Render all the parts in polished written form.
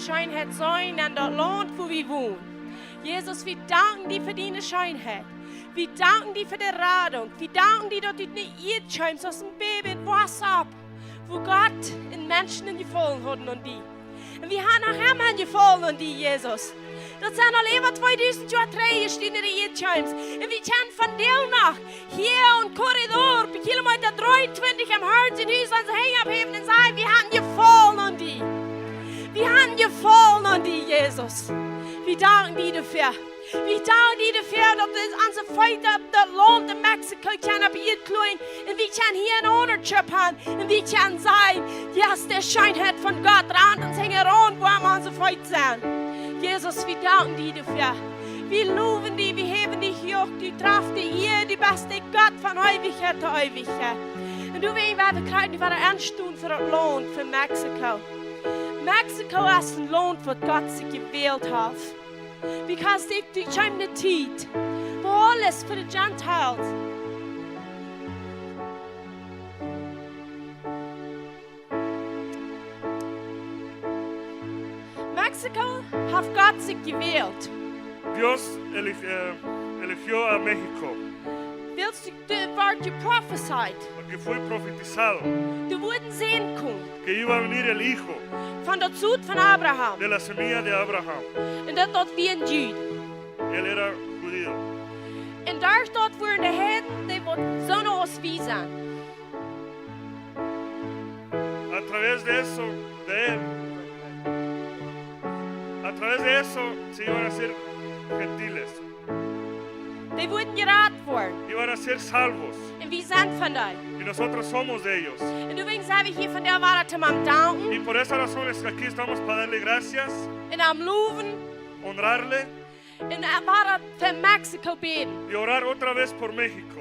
Schönheit sein an das Land, wo wir wohnen. Jesus, wir danken dir für deine Schönheit. Wir danken dir für die Radung. Wir danken dir, dass du nicht irrtümst aus dem Baby Wasser ab, wo Gott in Menschen gefallen hat und die. Und wir haben nach ihm gefallen und die, Jesus. Dat zijn al even 2000 jaar terug stehen in de Erdscheims. En we gaan van deel nach hier een corridor, bij kilometer 23 am Herz in huis aan heen abheben en zeggen, we hebben gefallen aan die. We hebben gefallen aan die, Jesus. We danken dir dafür. We danken dir dafür, dat onze feiten op dat land in Mexico kan op hier kloeien. En we kan hier een ownership hebben. En we kan zeggen, yes, de schijnheid van God rand ons hängen rond, waar we onze feiten zijn. Jesus, wir danken dir dafür. Wir loben dich, wir heben dich hoch. Du trafst dich hier, die beste Gott von Ewigkeit zu Ewigkeit. Und du weißt, wir kriegen, du wirst anstehen für das Land für Mexiko. Mexiko ist ein Land, das Gott sich gewählt hat. Because die kommt eine Zeit, wo alles für die Gentiles. Mexico hat Gott sich gewählt. Dios eligió a México. Willst du, war prophesied. Porque fue profetizado. Du wurden sehen können. Que iba a venir el hijo. Von der Zut von Abraham. De la semilla de Abraham. Und dort wie ein Jude. Él era judío. Und dort waren die Heiden, die wollten so noch wie sein. A través de eso, de él. A través de eso se iban a ser gentiles. Die wurden geraten worden. Iban a ser salvos. Und wir sind von denen. Y nosotros somos de ellos. Und übrigens habe ich hier von der Wahrheit am Danken. Y por esa razón es que aquí estamos para darle gracias. Und am Loben. Honrarle. Und Wahrheit für Mexiko beten. Y orar otra vez por México.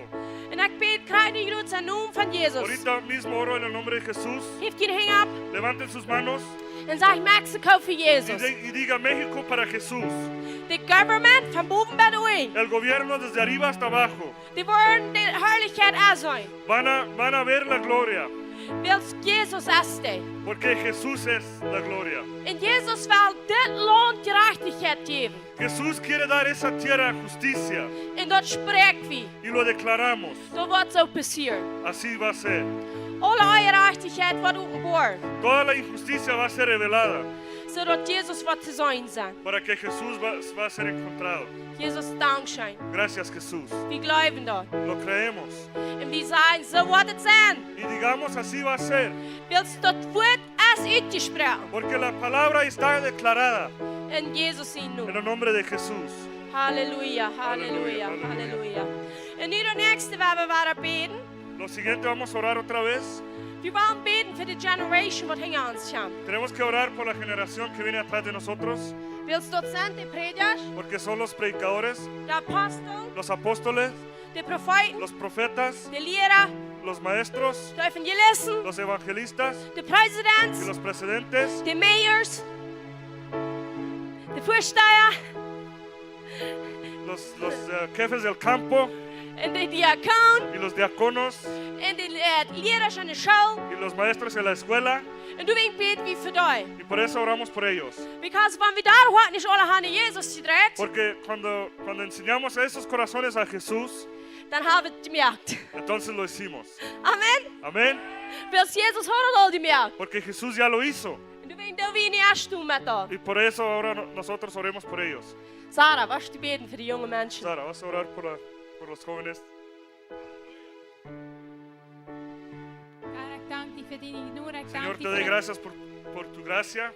Und ich bete gerade in den Namen von Jesus. Ahorita mismo oro en el nombre de Jesús. Hebt ihr Hände ab. Levanten sus manos. Und sag Mexiko für Jesus. Y diga México para Jesús. The government von oben bis unten. El gobierno desde arriba hasta abajo. Die wollen die Herrlichkeit sein. Van a ver la gloria. Weil Jesus ist. Porque Jesús es la gloria. Und Jesus will das Land Gerechtigkeit geben. Jesús quiere dar esa tierra justicia. Und dort sprechen wir. Y lo declaramos. So wird es auch passieren. Así va a ser. Alle Ungerechtigkeit wird offenbar. Toda la injusticia va a ser revelada. zodat Jesus wat te zijn zijn. para que Jesús va a ser encontrado. Jesus, dankzij. Gracias, Jesús. Wir glauben dat. Lo creemos. En wir sagen, so wird es sein. Y digamos, así va a ser. Willst du das Wort als uitgesprochen? Porque la palabra está declarada In Jesus zijn en naam. el nombre de Jesús. Halleluja, halleluja, Halleluja, halleluja. En nu de nächste, waar we waren beten. Lo siguiente, vamos a orar otra vez. Wir wollen beten für die Generation, wat hinter uns kommt. Tenemos que orar por la generación que viene atrás de nosotros. Willst du das sein, die Prediger, Porque son los predicadores, die Apostel, los apóstoles, die Propheten, los profetas, die Lehrer, los maestros, die Evangelisten, los evangelistas die y Presidents, los presidentes, die Mayors, die Vorsteher los jefes del campo en die Diakon y los diáconos en die Lehrer in de school. y los maestros en la escuela. En du bent beten wie für dich. Y por eso oramos por ellos. Because wenn wir da heute nicht alle Hände Jesus gedreht, Porque cuando enseñamos a esos corazones a Jesús, dann haben wir gemerkt. entonces lo hicimos. Amen. Amén. Weil Jesus hat es all gemerkt. Porque Jesús ya lo hizo. Und du bent da wie nicht erst du mit da. Y por eso ahora nosotros oremos por ellos. Sarah, was du beten für die jungen Menschen? Sara, vas a orar por los jóvenes. Herr, ik dank die voor die genade. Ik Señor, dank te die doy voor gracias por tu gracia.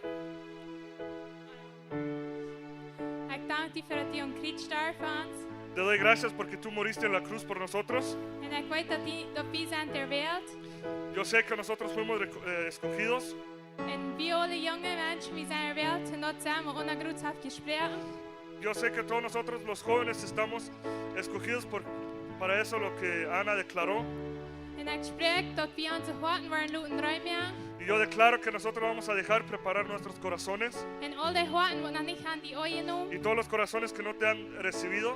ik dank die voor dat die aan kruis sterft voor ons. Te doy gracias porque tú moriste en la cruz por nosotros. En ik weet dat wij zijn ter wereld. Yo sé que nosotros fuimos escogidos. En wie alle jonge mensen die zijn ter wereld. En dat samen ondergrond heeft gesproken. Yo sé que todos nosotros los jóvenes estamos escogidos para eso lo que Ana declaró. En ik spreek dat wij onze harten worden laten ruimen. Y yo declaro que nosotros vamos a dejar preparar nuestros corazones. En al die harten wat nog niet aan die aangenomen. Y todos los corazones que no te han recibido,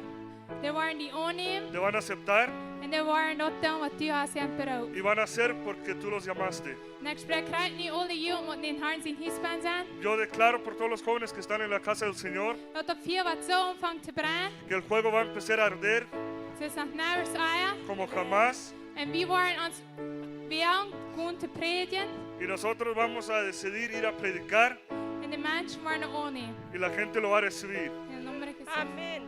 Die worden die aannemen. te van a aceptar En die worden dat doen wat u has hem berouwd. y van a hacer porque tú los llamaste. En ik spreek uit niet al die jongen wat in hart zijn huisbaan zijn. Yo declaro por todos los jóvenes que están en la casa del Señor Dat op veel wat zo omvangt te brengen. que el fuego va a empezar a arder Ze is nog nergens eigen. como jamás. En wie worden ons wel gewoon te prediken. Y nosotros vamos a decidir ir a predicar En de mensen worden aannemen. y la gente lo va a recibir. In de naam van Jezus. Amen.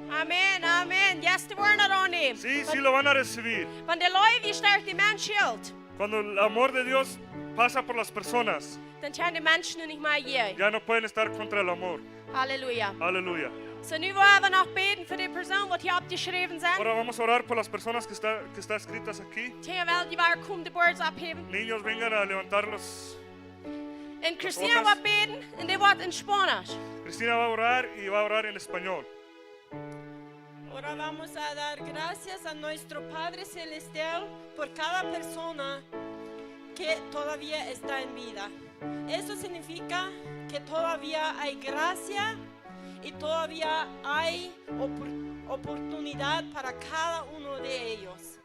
Amen, amen. Yes, die worden het aannemen. Sí, sí lo van a recibir. Want de Leute, wie sterft die Mensch schild, Cuando el amor de Dios pasa por las personas, dann können die Menschen nu nicht mehr je. ya no pueden estar contra el amor. Halleluja. Aleluya. So, nu wollen wir noch beten für die Person, die hier abgeschrieben sind. Ahora vamos a orar por las personas que está escritas aquí. Terwijl die waar komen de boards abheben. Niños, vengan a levantarlos. En Christina hojas. wordt beten en die wordt in Spanisch. Cristina va a orar y va a orar en español. Ahora vamos a dar gracias a nuestro Padre Celestial por cada persona que todavía está en vida. Eso significa que todavía hay gracia y todavía hay oportunidad para cada uno de ellos.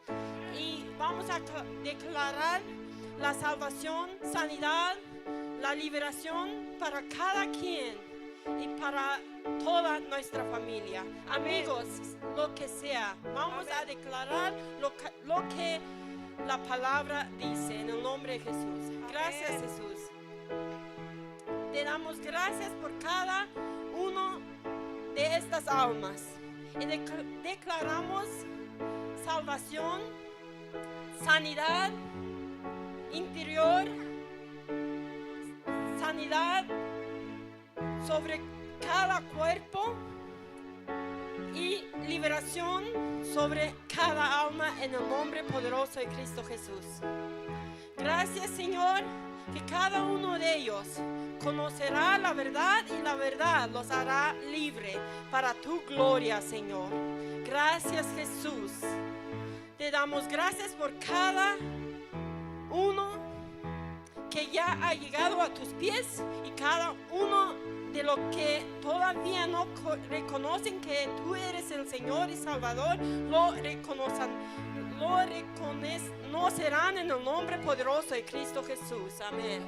Y vamos a declarar la salvación, sanidad, la liberación para cada quien y para toda nuestra familia, amigos, lo que sea. Vamos a declarar lo que la palabra dice en el nombre de Jesús. Gracias, Jesús. Te damos gracias por cada uno de estas almas y declaramos salvación, sanidad interior, sanidad sobre cada cuerpo y liberación sobre cada alma en el nombre poderoso de Cristo Jesús. Gracias, Señor, que cada uno de ellos conocerá la verdad y la verdad los hará libre para tu gloria, Señor. Gracias, Jesús. Te damos gracias por cada uno que ya ha llegado a tus pies y cada uno de los que todavía no reconocen que tú eres el Señor y Salvador, lo reconocerán en el nombre poderoso de Cristo Jesús. Amén.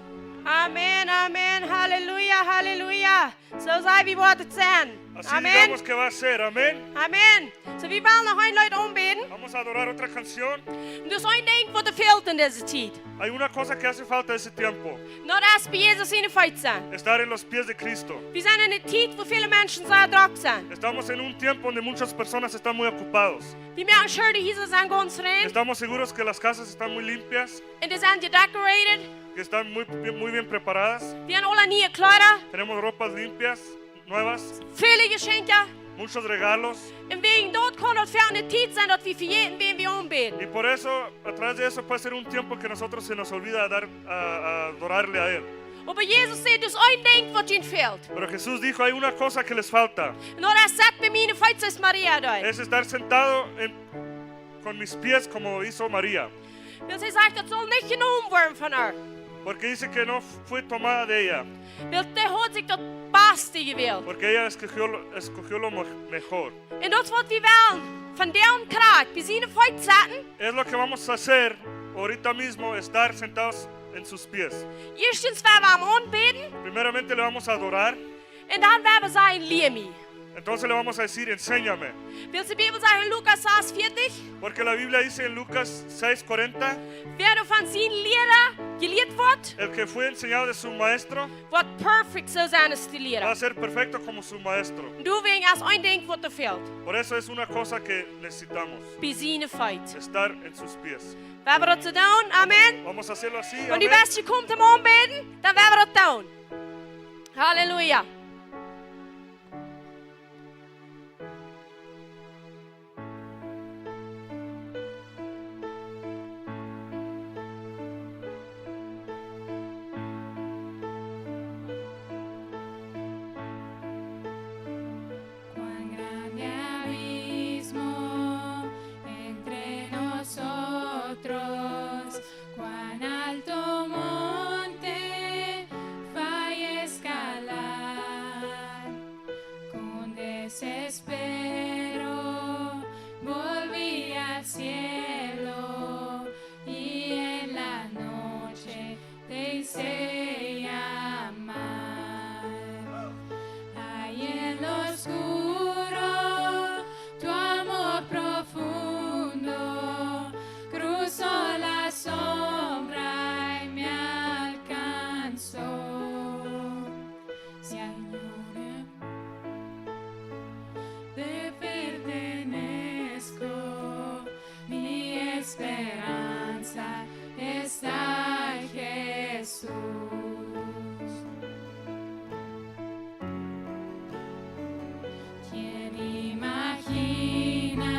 Amen, amen, halleluja, halleluja. Zo zijn we wat het zijn. Así Amen. digamos que va a ser, amén. Amen. So we willen nog een luid aanbidden. Vamos a adorar otra canción. Dus één ding wat er veelt in deze tijd. Hay una cosa que hace falta ese tiempo, Not als bij Jezus in de fight zijn. estar en los pies de Cristo. We zijn in een tijd waar veel mensen zo druk zijn. Estamos en un tiempo donde muchas personas están muy ocupados. We maken sure dat Jezus aan ons rein. Estamos seguros que las casas están muy limpias, En die zijn gedecorated. que están muy bien preparadas. We hebben alle nieuwe kleren. Tenemos ropas limpias, nuevas, Vele geschenken. muchos regalos. En wegen dat kan het veel een tijd zijn dat we vergeten wen we aanbidden. Y por eso, a través de eso puede ser un tiempo que nosotros se nos olvida a adorarle a Él. Maar Jezus zei dus één ding wat je veelt. Pero Jesús dijo, hay una cosa que les falta. En dat is zet bij mijn fight is Maria daar. Es estar sentado con mis pies como hizo María. Want zij zegt dat zal niet genomen worden van haar. Porque dice que no fue tomada de ella. Want hij had zich dat beste gewild. Porque ella escogió lo mejor. En dat is wat we wel van deren kracht bij zijn fight zetten. Es lo que vamos a hacer ahorita mismo, estar sentados en sus pies. Eerstens werden we hem aanbidden. Primeramente le vamos a adorar. En dan werden we zijn leer me. Entonces le vamos a decir, enséñame. Wil de Bijbel zeggen in Lucas 6:40? Porque la Biblia dice en Lucas 6:40, Wer er van zijn leraar geleerd wordt, el que fue enseñado de su maestro wordt perfect zal zijn als de va a leraar. ser perfecto como su maestro. Du wegen als één ding wat er veelt. Por eso es una cosa que necesitamos, Bij zijn fight. estar en sus pies. We hebben dat te doen. Amen. Vamos a hacerlo así. Want die amén. beste komt hem aanbidden, dan werden we dat doen. Halleluja. Cuán grande abismo entre nosotros, cuán alto monte falla escalar. Con desespero volví al cielo y en la noche te hice llamar. Ahí en lo oscuro, tu amor profundo cruzó la sombra y me alcanzó. Señor, te pertenezco, mi esperanza está en Jesús. ¿Quién imagina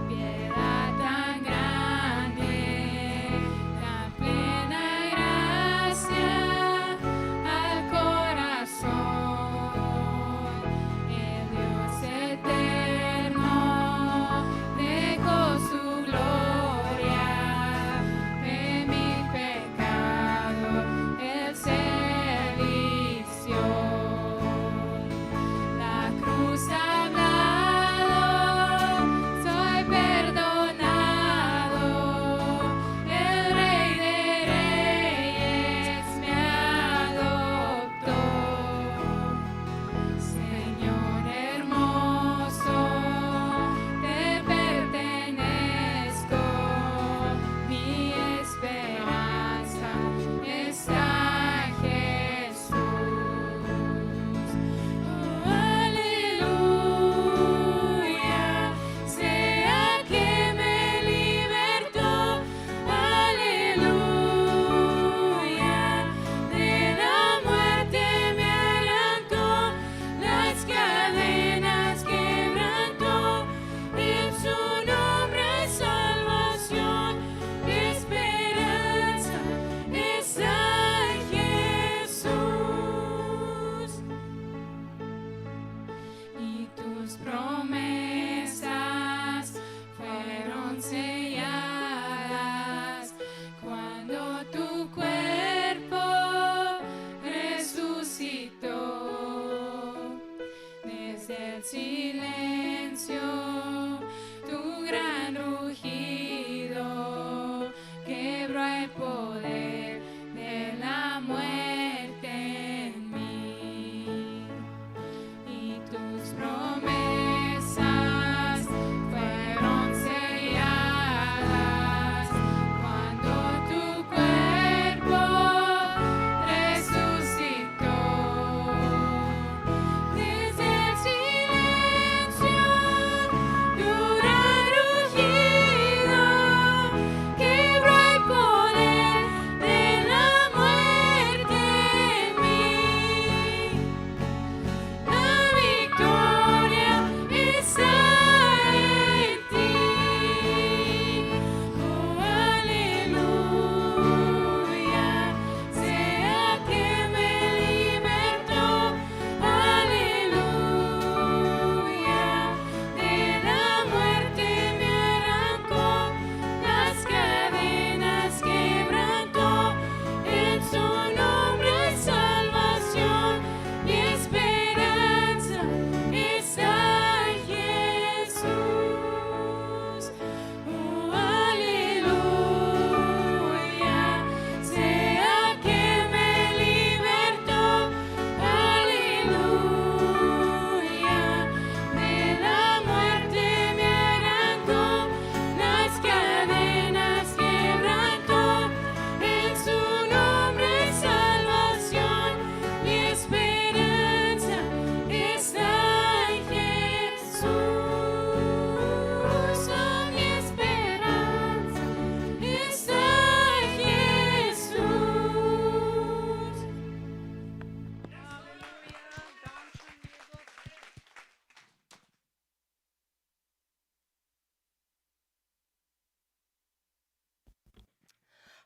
piedad tan grande, tan plena gracia al corazón? El Dios eterno dejó su gloria, de mi pecado Él se vistió. La cruz ha hablado, soy perdonado, el Rey de Reyes me adoptó. Señor hermoso, te pertenezco, mi esperanza está en Jesús. Aleluya, sea que me libertó, aleluya, de la muerte me arrancó, las cadenas quebrantó, en su nombre salvación, esperanza está en Jesús. Y tus promesas fueron selladas cuando tu cuerpo resucitó. Desde el silencio, tu gran rugido quebró el poder de la muerte en mí.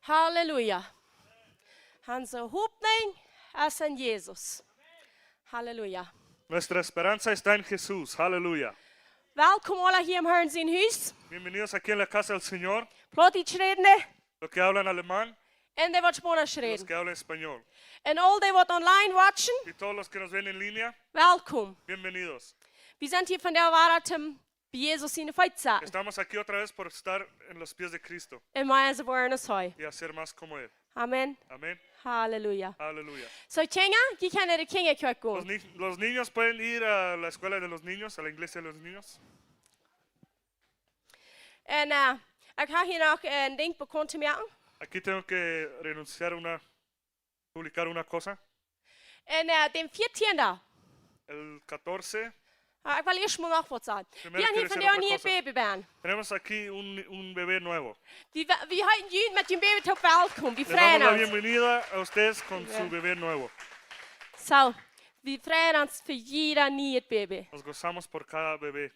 Halleluja. Hans Hoopning is in Jezus. Halleluja. Nuestra esperanza está en Jesús. Aleluya. Welkom alle hier im Herrn zijn huis. Bienvenidos aquí en la casa del Señor. Plaat iets reden Los que hablan alemán, en de wat Spanisch los reden. que hablan español. En al die wat online watchen, Y todos los que nos ven en línea, welkom. bienvenidos. Wir sind hier von der Wahrheit bei Jesus in der Feitzahl. Estamos aquí otra vez por estar en los pies de Cristo In mijn awareness hoi. y hacer más como Él. Amen. Amén. Halleluja. Aleluya. So, Kinga, je kan naar de kinderkerk Los, gaan. los niños pueden ir a la escuela de los niños, a la iglesia de los niños. En ik ga hier nog een ding bekend maken. Aquí tengo que publicar una cosa. En de 14e. El 14 Ik wil eerst maar nog wat zeggen. Primero We gaan hier quiero van decir jou otra niet cosa. baby ben. tenemos aquí un bebé nuevo. We heeten jullie met je baby tot welkom. We Les damos freuen la ons. bienvenida a ustedes con Ja. su bebé nuevo. So, we freuen ons voor jeder nieuwe baby. Nos gozamos por cada bebé.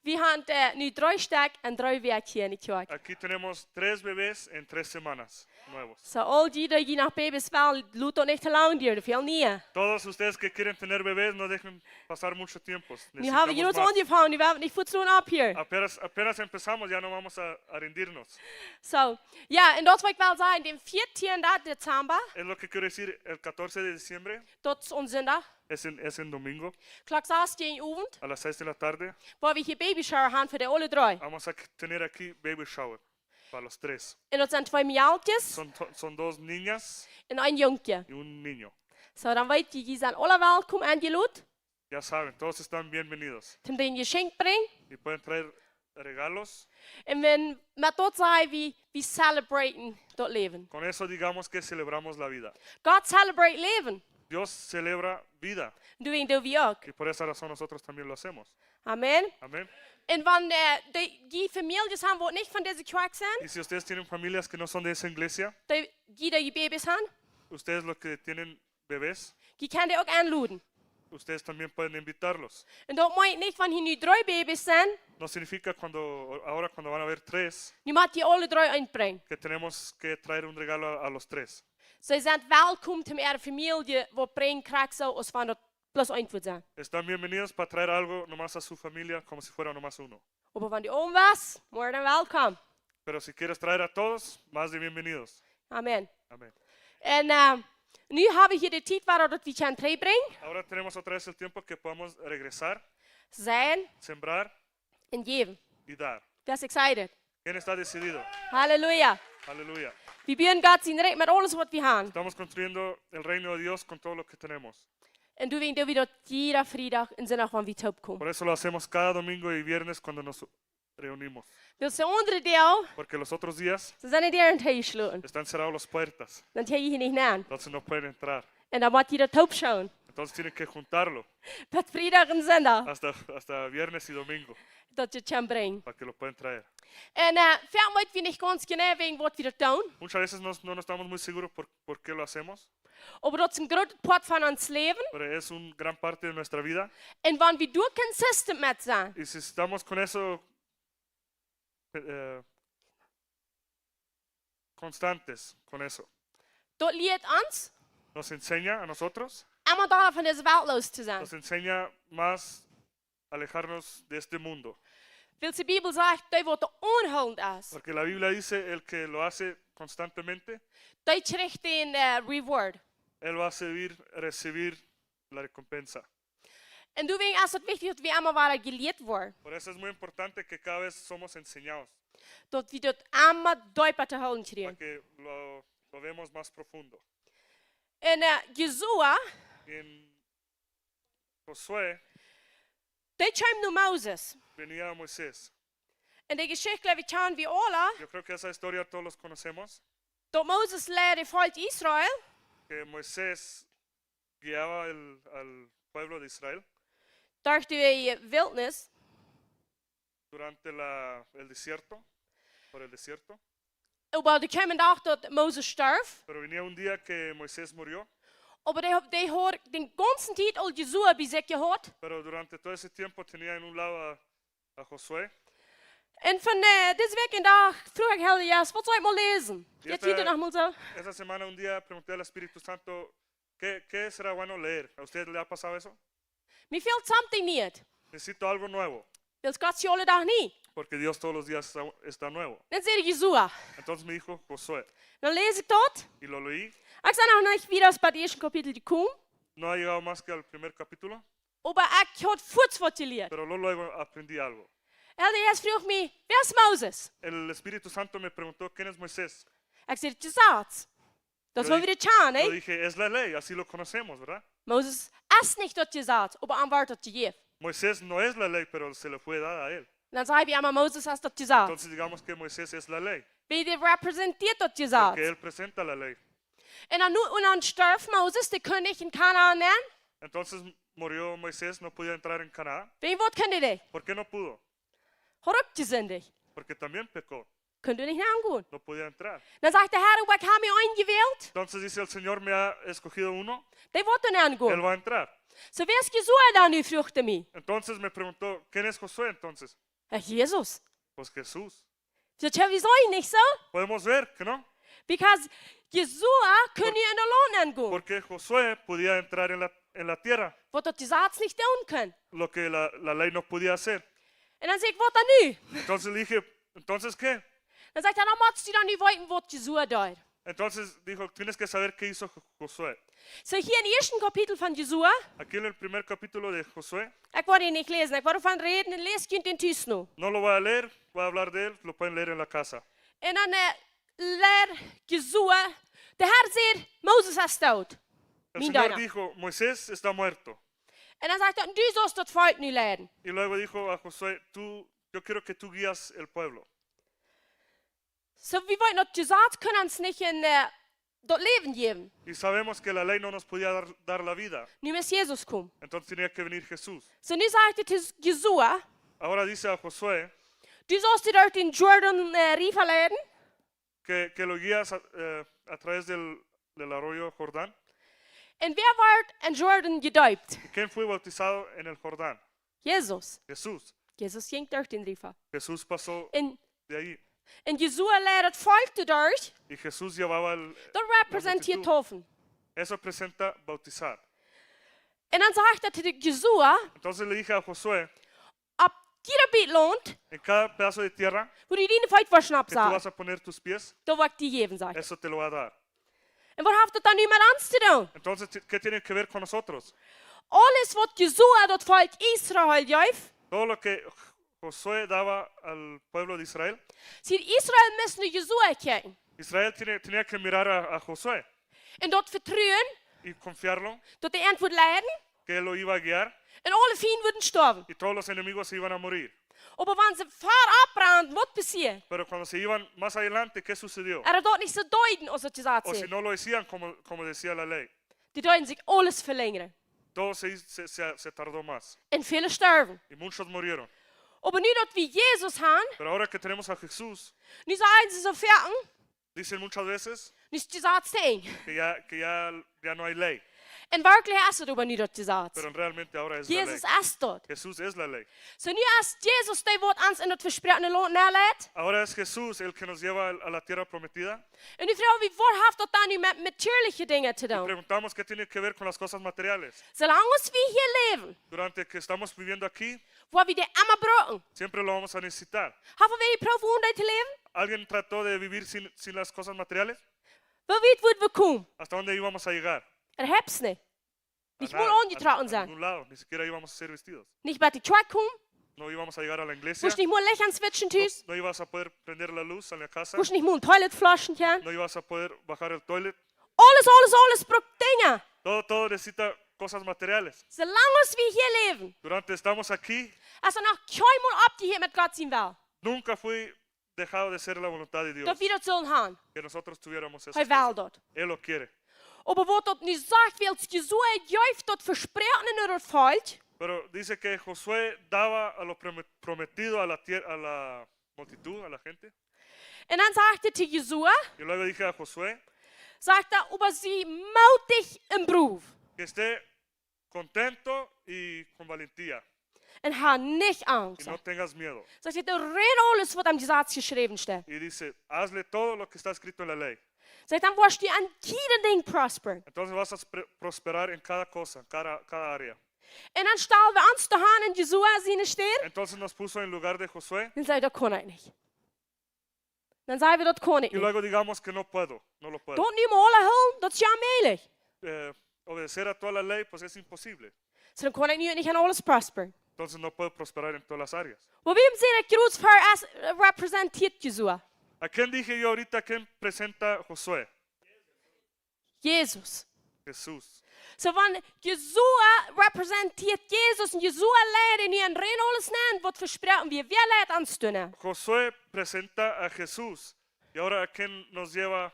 We hebben nu 3 stuk en 3 weken hier in de kerk. Aquí tenemos 3 bebés en 3 semanas nuevos. So, al die die nog baby's wel, laat dat niet te lang duren. Veel niet. Todos ustedes que quieren tener bebés, no dejen pasar mucho tiempo. Nu hebben we hier Necesitamos ons más. aangevangen. Nu hebben we niet voedsel op hier. Apenas empezamos, ya no vamos a rendirnos. So, ja, en dat wil ik wel zeggen. De 14 december, Es lo que quiero decir, el 14 de diciembre dat is ons zondag. es en domingo, Klok 16 avond, a las 6 de la tarde. waar we hier baby shower hebben voor de alle 3. Vamos a tener aquí baby shower para los 3. En dat zijn 2 meisjes Son 2 niñas en een jongetje. y un niño. So, dan weet je, die zijn alle welkom aangeladen. Ya saben, todos están bienvenidos. Om die een geschenk brengen. Y pueden traer regalos. En met dat zeggen we celebraten dat leven. Con eso digamos que celebramos la vida. God celebrate leven. Dios celebra vida. Doen we ook. Y por esa razón nosotros también lo hacemos. Amen. Amén. En wanneer die families hebben wat niet van deze kerk zijn, Y si ustedes tienen familias que no son de esa iglesia, die je baby's hebben, ustedes los que tienen bebés, die kan je ook aanladen. ustedes también pueden invitarlos. En dat moet niet van hier nu 3 baby's zijn, No significa ahora cuando van a haber 3, nu moet je alle 3 uitbrengen. que tenemos que traer un regalo a los 3. Ze zijn welkom om er familie wat brengen krijgt zo als van dat plus eindvoet zijn. Están bienvenidos para traer algo nomás a su familia como si fuera nomás uno. Of van die oom was, more than welcome. Pero si quieres traer a todos, más de bienvenidos. Amen. Amén. En nu hebben we hier de tijd waar dat we gaan terugbrengen. Ahora tenemos otra vez el tiempo que podamos regresar, Zijn sembrar en geven. y dar. Dat is excited. ¿Quién está decidido? Halleluja. Aleluya. We bouwen God zijn rijk met alles wat we hebben. Estamos construyendo el reino de Dios con todo lo que tenemos. En doen we dat jeder vrijdag en zondag van weer opkomen. Por eso lo hacemos cada domingo y viernes cuando nos reunimos. Dat is een andere deel. Porque los otros días Ze zijn niet hier in het huis gesloten. están cerrados las puertas. Dan heb je hier niet aan. Entonces no pueden entrar. En dan moet je dat opschauen. Entonces tienen que juntarlo Met vrijdag en zondag. hasta viernes y domingo Dat je het kan brengen. para que lo puedan traer. En veel weten we niet ganz genau wegen wat we dat doen. Muchas veces no estamos muy seguros por qué lo hacemos, Maar dat is een grote part van ons leven. pero es una gran parte de nuestra vida. En wanneer we door consistent met zijn. Y si estamos con eso constantes con eso, Dat leert ons. nos enseña a nosotros, Allemaal daar van deze wereld los te zijn. nos enseña más alejarnos de este mundo. Wil de Bijbel zegt dat wat de onhoudend is. Porque la Biblia dice, el que lo hace constantemente, Dat krijgt een reward. él va a recibir la recompensa. En toen is het wichtig dat we allemaal waren geleerd worden. Por eso es muy importante que cada vez somos enseñados, Dat we dat allemaal duidelijk te houden para krijgen. que lo vemos más profundo. En Jezua, Y en Josué dat kwam naar Mozes. venía Moisés. En de geschichte we kennen we alle. Yo creo que esa historia todos los conocemos, Dat Mozes leidde het volk Israël. que Moisés guiaba al pueblo de Israel Door de wildnis. durante el desierto, por el desierto. Maar er kwam een dag dat Mozes stierf. Pero venía un día que Moisés murió, Maar die hoort de ganze tijd al Jezua bij zich gehad. pero durante todo ese tiempo tenía en un lado a Josué. En van deze week en dag vroeg ik heel juist, wat zou ik maar lezen? Ja, Je ziet het nog maar zo. Esta semana un día pregunté al Espíritu Santo, ¿qué será bueno leer? ¿A usted le ha pasado eso? Me fehlt something niet. Necesito algo nuevo, Wils Gott je alle dag niet. porque Dios todos los días está nuevo. Dan zei ik Jesua. Entonces me dijo Josué, Dan lees ik dat. y lo leí. Ik zei nog niet wie dat bij het eerste kapitel gekomen. No ha llegado más que al primer capítulo, Maar ik had voets wat geleerd. pero luego aprendí algo. De Heer vroeg me, wie is Mozes? El Espíritu Santo me preguntó, ¿quién es Moisés? Ik zei, je zaad. Dat is wel weer het gaan, Yo hè? dije, es la ley, así lo conocemos, ¿verdad? Mozes is niet dat je zaad, maar antwoord dat je geeft. Moisés no es la ley, pero se le fue dada a él. Dan zei hij, maar Mozes is dat je zaad. Entonces digamos que Moisés es la ley, Wie die representeert dat je zaad. porque él presenta la ley. En dan sterft Mozes, de koning in Canaan. Entonces murió Moisés, no podía entrar en Canaán. Wie wat kun je dit? ¿Por qué no pudo? Gerukgezindig. Porque también pecó, Kunt u niet aangaan. no podía entrar. Dan zegt de Heer, ik heb me ingewild. Entonces dice el Señor me ha escogido uno, Die wordt er él aangaan. va a entrar. Zo wees Jesua dan nu, vroeg hij me. Entonces me preguntó, ¿quién es Josué entonces? Jezus. Pues Jesús. Zegt hij, wie zijn niet zo? Podemos ver que no, Because Jesua kun je in de land aangaan. porque Josué podía entrar en la tierra, Wat dat je zaad niet doen kan. lo que la ley no podía hacer. En dan zeg ik, wat dan nu? Entonces le dije, ¿entonces qué? Dan zegt hij, dan moet je dan nu weten wat Jesua doet. Entonces dijo, tienes que saber qué hizo Josué. Zo hier in het eerste kapitel van Jesua. Aquí en el primer capítulo de Josué, Ik word hier niet lezen, ik word ervan reden en lees je in thuis nu. no lo voy a leer, voy a hablar de él, lo pueden leer en la casa. En dan leer Jesua. De Heer zegt, Mozes is dood. El Min Señor daarna. dijo, Moisés está muerto. En dan zegt hij, du zult dat volk nu leiden. Y luego dijo a Josué, yo quiero que tú guías el pueblo. Zo, wie weet dat je zaad kunnen ons niet in dat leven geven. Y sabemos que la ley no nos podía dar la vida. Nu is Jezus komen. Entonces tenía que venir Jesús. Zo, nu zegt het is Jesua. Ahora dice a Josué Du zult je uit in Jordan river leiden. que lo guías a través del arroyo Jordán. En wie wordt in Jordan gedoopt? ¿Y quién fue bautizado en el Jordán? Jezus. Jesús. Jezus ging uit in river. Jesús pasó En de ahí. Jesua leidde het volk eruit. Y Jesús llevaba Dat representeert multitud. toven. Eso presenta bautizar. En dan zegt hij tegen Jesua, Entonces le dije a Josué, op ieder beet land, en cada pedazo de tierra waar je die feit was que tú zijn, vas a poner tus pies, dat wil ik die geven, zegt. eso te lo va a dar. En wat heeft dat dan nu met ons te doen? Entonces, ¿qué tiene que ver con nosotros? Alles wat Jesua dat volk Israël geeft, Todo lo que Josué daba al pueblo de Israel, ziet Israël mis naar Jesua kijken. Israel tenía que mirar a Josué En dat vertrouwen, y confiarlo, dat hij antwoord leiden, que él lo iba a guiar en alle vrienden worden sterven. y todos los enemigos se iban a morir. Maar wanneer ze ver afbranden, wat passiert? Pero cuando se iban más adelante, ¿qué sucedió? Er dat niet zo duiden als het je O si zegt. no lo decían como decía la ley, Die duiden zich alles verlängeren. todo se tardó más En vele sterven. y muchos murieron. Maar nu dat we Jezus hebben, Pero ahora que tenemos a Jesús, nu zijn ze zo ver, dicen muchas veces nu is het je zegt steen. que ya no hay ley, En werkelijk is het ook nu dat je zegt. pero realmente ahora es la ley. Jezus is dat. Jesús es la ley. Zo nu is Jezus die wordt ons in het verspreide land naleidt. Ahora es Jesús el que nos lleva a la tierra prometida. En nu vragen we, wat heeft dat dan nu met natuurlijke dingen te doen? Preguntamos qué tiene que ver con las cosas materiales. Zolang als we hier leven, Durante que estamos viviendo aquí, waar we die allemaal broken, siempre lo vamos a necesitar. hebben we geprobeerd om te leven? ¿Alguien trató de vivir sin las cosas materiales? We weten waar we komen. ¿Hasta dónde íbamos a llegar? Er hebt ze niet. A Niet nada, moet ongetrokken a zijn. ningún lado, ni siquiera íbamos a ser vestidos. Niet bij de truck komen. No íbamos a llegar a la iglesia. Moest niet meer licht aan switchen thuis. No ibas a poder prender la luz en la casa. Moest niet meer een toilet flushen gaan. No ibas a poder bajar el toilet. Alles brokt dingen. Todo necesita cosas materiales. Zolang als we hier leven, Durante estamos aquí, is er nog keinmal opgeheven met God zijn wil. nunca fue dejado de ser la voluntad de Dios. Dat we dat zullen gaan. Que nosotros tuviéramos esa Hij wil cosa. dat. Él lo quiere. Maar wat dat nu zegt, wil je zo juist dat verspreken in het volk. Pero dice que Josué daba a lo prometido a la multitud, a la gente. En dan zegt hij tegen Jesua, Y luego dije a Josué zegt hij, over sie moutig en proef. que esté contento y con valentía. En ha niet y angst. no tengas miedo. Zegt hij, de red alles wat am Gesetz geschreven staat. Y dice, hazle todo lo que está escrito en la ley. Zegt dan was je aan ieder ding prosperen. Entonces vas a prosperar en cada cosa, cada área. En dan staan we ons te gaan in Jesua zijn steer. Entonces nos puso en lugar de Josué Dan zei dat kon ik niet. Dan zei we dat kon ik y niet. luego digamos que no puedo, no lo puedo. Dat niet meer alle hulp, dat is ja meilig. Obedecer a toda la ley pues es imposible. Zo dan kon ik nu niet aan alles prosperen. Entonces no puedo prosperar en todas las áreas. Maar wie zei dat groot representeert Jesua? ¿A quién dije yo ahorita quién presenta Josué? Jezus. Jesús. Zo van Jesua representeert Jezus en Jesua leidt nu een rein alles neer wat versproken wie leidt aanstunnen. Josué presenta a Jesús y ahora a quién nos lleva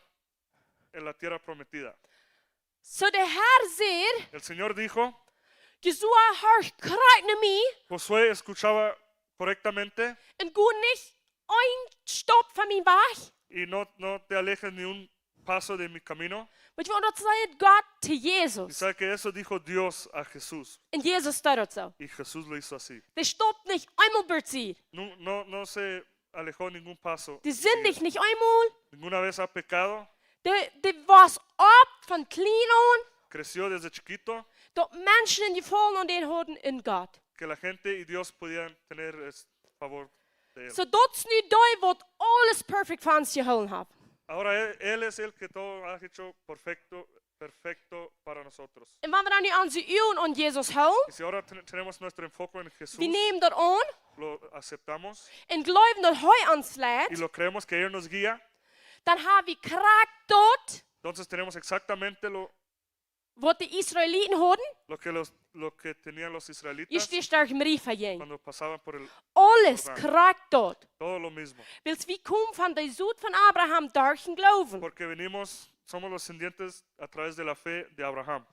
en la tierra prometida. Zo de Heer zei, El Señor dijo, Jesua hoort krijgt naar mij Josué escuchaba correctamente en goed niet een stap van mijn weg. y no te alejes ni un paso de mi camino. Weet je wat dat zei God te Y Jezus? sabe que eso dijo Dios a Jesús. En Jezus staat dat zo. Y Jesús lo hizo así. Die stopt niet eenmaal bij zich. No se alejó ningún paso. Die zindigt niet eenmaal. Ninguna vez ha pecado. Die was op van klein aan. Creció desde chiquito. Dat mensen in gevallen aan den hadden in God. Que la gente y Dios podían tener favor de él. Zo dat is nu die wat alles perfect van zich gehouden heeft. Ahora él es el que todo ha hecho perfecto para nosotros. En wanneer we dan nu onze ogen aan Jezus houden, Y si ahora tenemos nuestro enfoque en Jesús, we nemen dat aan lo aceptamos en geloven dat Hij ons y leidt, lo creemos que Él nos guía, dan hebben we kracht tot entonces tenemos exactamente wat de Israëlieten hadden. lo que tenían los Je israelitas sticht daar een van je. cuando pasaban por Alles Jordaan. kracht tot. todo lo mismo. Wils wie komen van de zoet van Abraham daar gaan geloven. Porque somos los descendientes a través de la fe de Abraham.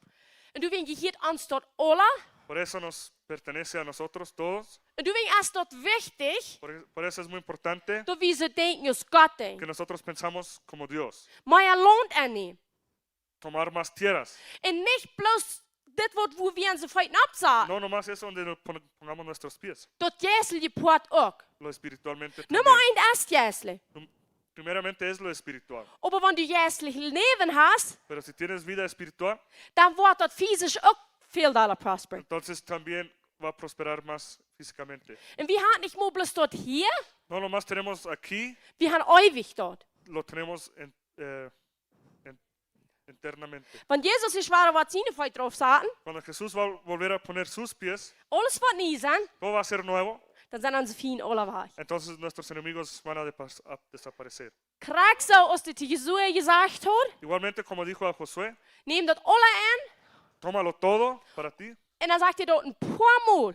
En du weet je hier ons tot alle. Por eso nos pertenece a nosotros todos. En du weet als dat wichtig, Por eso es muy importante dat we ze denken als God que denkt. nosotros pensamos como Dios. Maar je loont er niet. Tomar más tierras. En niet bloos dit wat we aan ze feiten opzaten. No nomás eso donde pongamos nuestros pies. Dat jessel je poort ook. Lo espiritualmente Nummer también. 1 is jessel. Primeramente es lo espiritual. Maar wanneer je jesselig leven hast, Pero si tienes vida espiritual, dan wordt dat fysisch ook veel dollar prosperen. entonces también va a prosperar más físicamente. En we gaan niet meer bloos tot hier, No nomás tenemos aquí, we gaan eeuwig tot. lo tenemos eternamente. Want Jezus is waar wat zijn voet drauf zaten. Cuando Jesús va a volver a poner sus pies, Alles wat niet zijn, todo va a ser nuevo, dan zijn onze vrienden alle weg. entonces nuestros enemigos van a desaparecer. Krijg zo als dit Jesús gezegd had, Igualmente como dijo a Josué, neem dat alle aan tómalo todo para ti. en dan zegt hij dat een paar maal.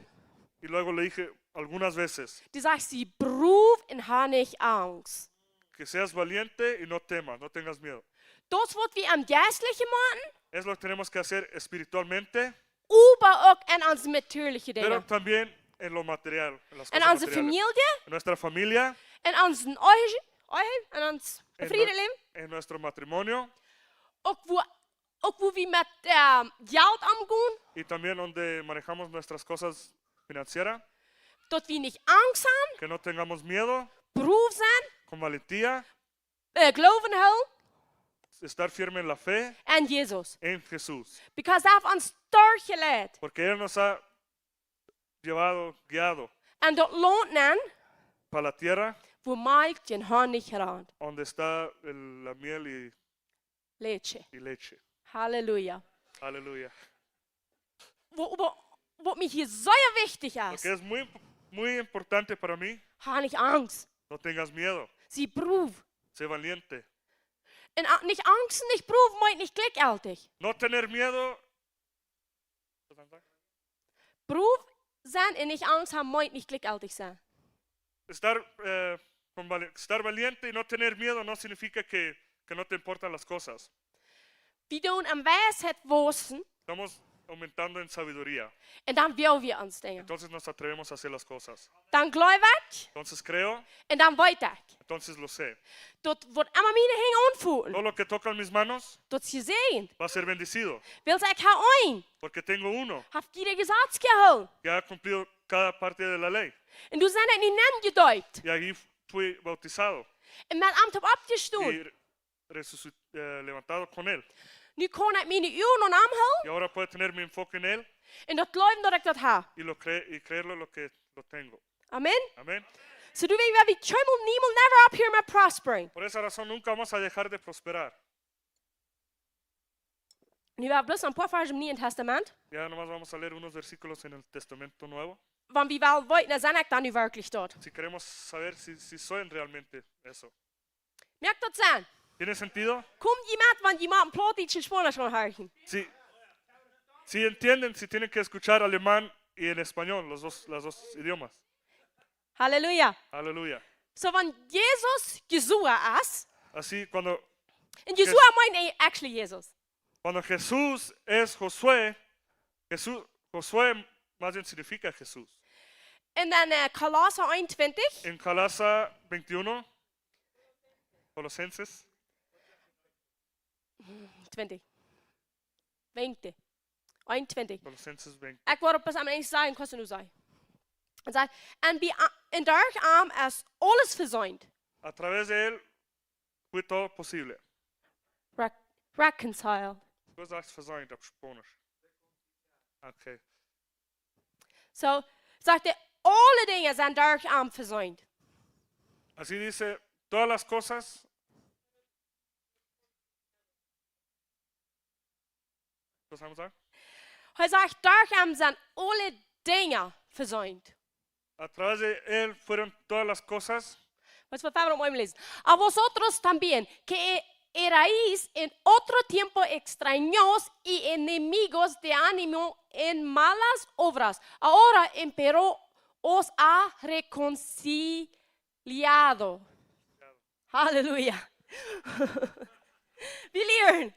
Y luego le dije algunas veces, Die zegt ze, proef en ha niet angst. que seas valiente y no temas, no tengas miedo. Dat wat we am geestlichen maken, Es lo que tenemos que hacer espiritualmente, aber ook in onze natuurlijke pero dingen. también en lo material, en las En cosas onze materiales. familie, En nuestra familia, en onze eigen, en ons en, vriendenleven. en nuestro matrimonio Ook wo we met geld omgaan, y también donde manejamos nuestras cosas financieras, dat we niet angst hebben, que no tengamos miedo, proef zijn, con valentía, geloven houden estar firme en la fe en Jezus. en Jesús, Because hij heeft ons daar geleid. porque Él nos ha guiado En dat loont nan, para la tierra wo melk je hand niet geraan. donde está la miel Leedje. y leche. Halleluja. Aleluya. Wat mij hier zeer wichtig Lo is, que es muy importante para mí, ha niet angst. no tengas miedo, Sie proef. sé valiente. En niet angst, niet proef, meint niet klik altijd. No tener miedo. Proef zijn en niet angst hebben, meint niet klik altijd zijn. Estar valiente y no tener miedo no significa que no te importan las cosas. We doen een wijsheid woorden Estamos aumentando en sabiduría. en dan willen we ons dingen. Entonces nos atrevemos a hacer las cosas. Dan geloof ik Entonces creo, en dan weet ik. entonces lo sé. Dat wordt allemaal mijn heen aanvoelen. Todo lo que toca en mis manos Dat is gezegend. va a ser bendecido. Wil ik ha een. Porque tengo uno Heeft ieder gezegd gehouden. que ha cumplido cada parte de la ley. En toen zijn het niet nem gedoopt. Y allí fui bautizado En met hem op opgestaan. y levantado con él. Nu kon ik mijn uren aan hem houden. Y ahora puedo tener mi enfoque en él En dat geloven dat ik dat heb. y creerlo lo que lo tengo. Amen. Amén. Så du weet, we tjummel niemel never up here met prospering. Por esa razón nunca vamos a dejar de prosperar. Nu hebben we bloos een paar versen in het Nieuwe Testament. Ya nomás vamos a leer unos versículos en el Testamento Nuevo. Want wie wel weten, zijn ik dan nu werkelijk dort. Si queremos saber si son realmente eso. Merkt dat zijn? ¿Tiene sentido? Komt iemand, want je moet een plot iets Spanisch gaan horen. Si entienden, si tienen que escuchar alemán y en español, las dos idiomas. Halleluja. Aleluya. So, want Jezus Yeshua is. Así cuando En Yeshua meint actually Jezus. Jesús es Josué, Josué más bien significa Jesús. En dan Kolosser 21. En Colasa 21, Colosenses 20. 20. 21. Colosenses 20. Ik word op een eens zeggen, wat ze nu zeggen. En zei, en daar arm is alles verzuimd. A través de él fue todo posible. Reconciled. Was das versäumt auf Spanisch? Okay. So, sagt er, alle Dinge sind durch arm versäumd. Así dice, todas las cosas. Was haben wir gesagt? Hij zegt, durch arm sind alle Dinge versäumd. A través de él fueron todas las cosas. Pues por favor, vamos a leer. A vosotros también, que erais en otro tiempo extraños y enemigos de ánimo en malas obras. Ahora, empero, os ha reconciliado. Halleluja. Wir lernen.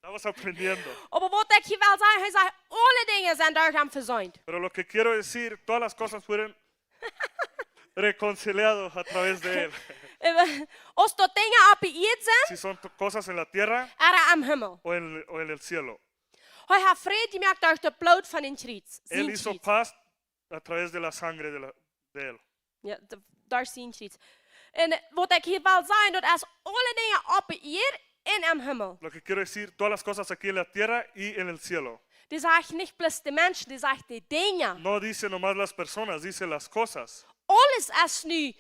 Estamos aprendiendo. Aber wat ik hier wel zeggen, hij zegt, alle dingen zijn door hem verzuimd. Pero lo que quiero decir, todas las cosas fueron reconciliados a través de él. Als dat dingen op de aarde zijn, Si son cosas en la tierra er am Himmel. o en el cielo. Hij heeft vrede gemaakt door de bloed van een schriet. Él hizo paz a través de la sangre de él. Ja, daar zien schriet. En wat ik hier wil zeggen, dat als alle dingen op de aarde en am Himmel. Lo que quiero decir, todas las cosas aquí en la tierra y en el cielo. Die zegt niet plus de mensen, die zegt de dingen. No dice nomás las personas, dice las cosas. Alles is nu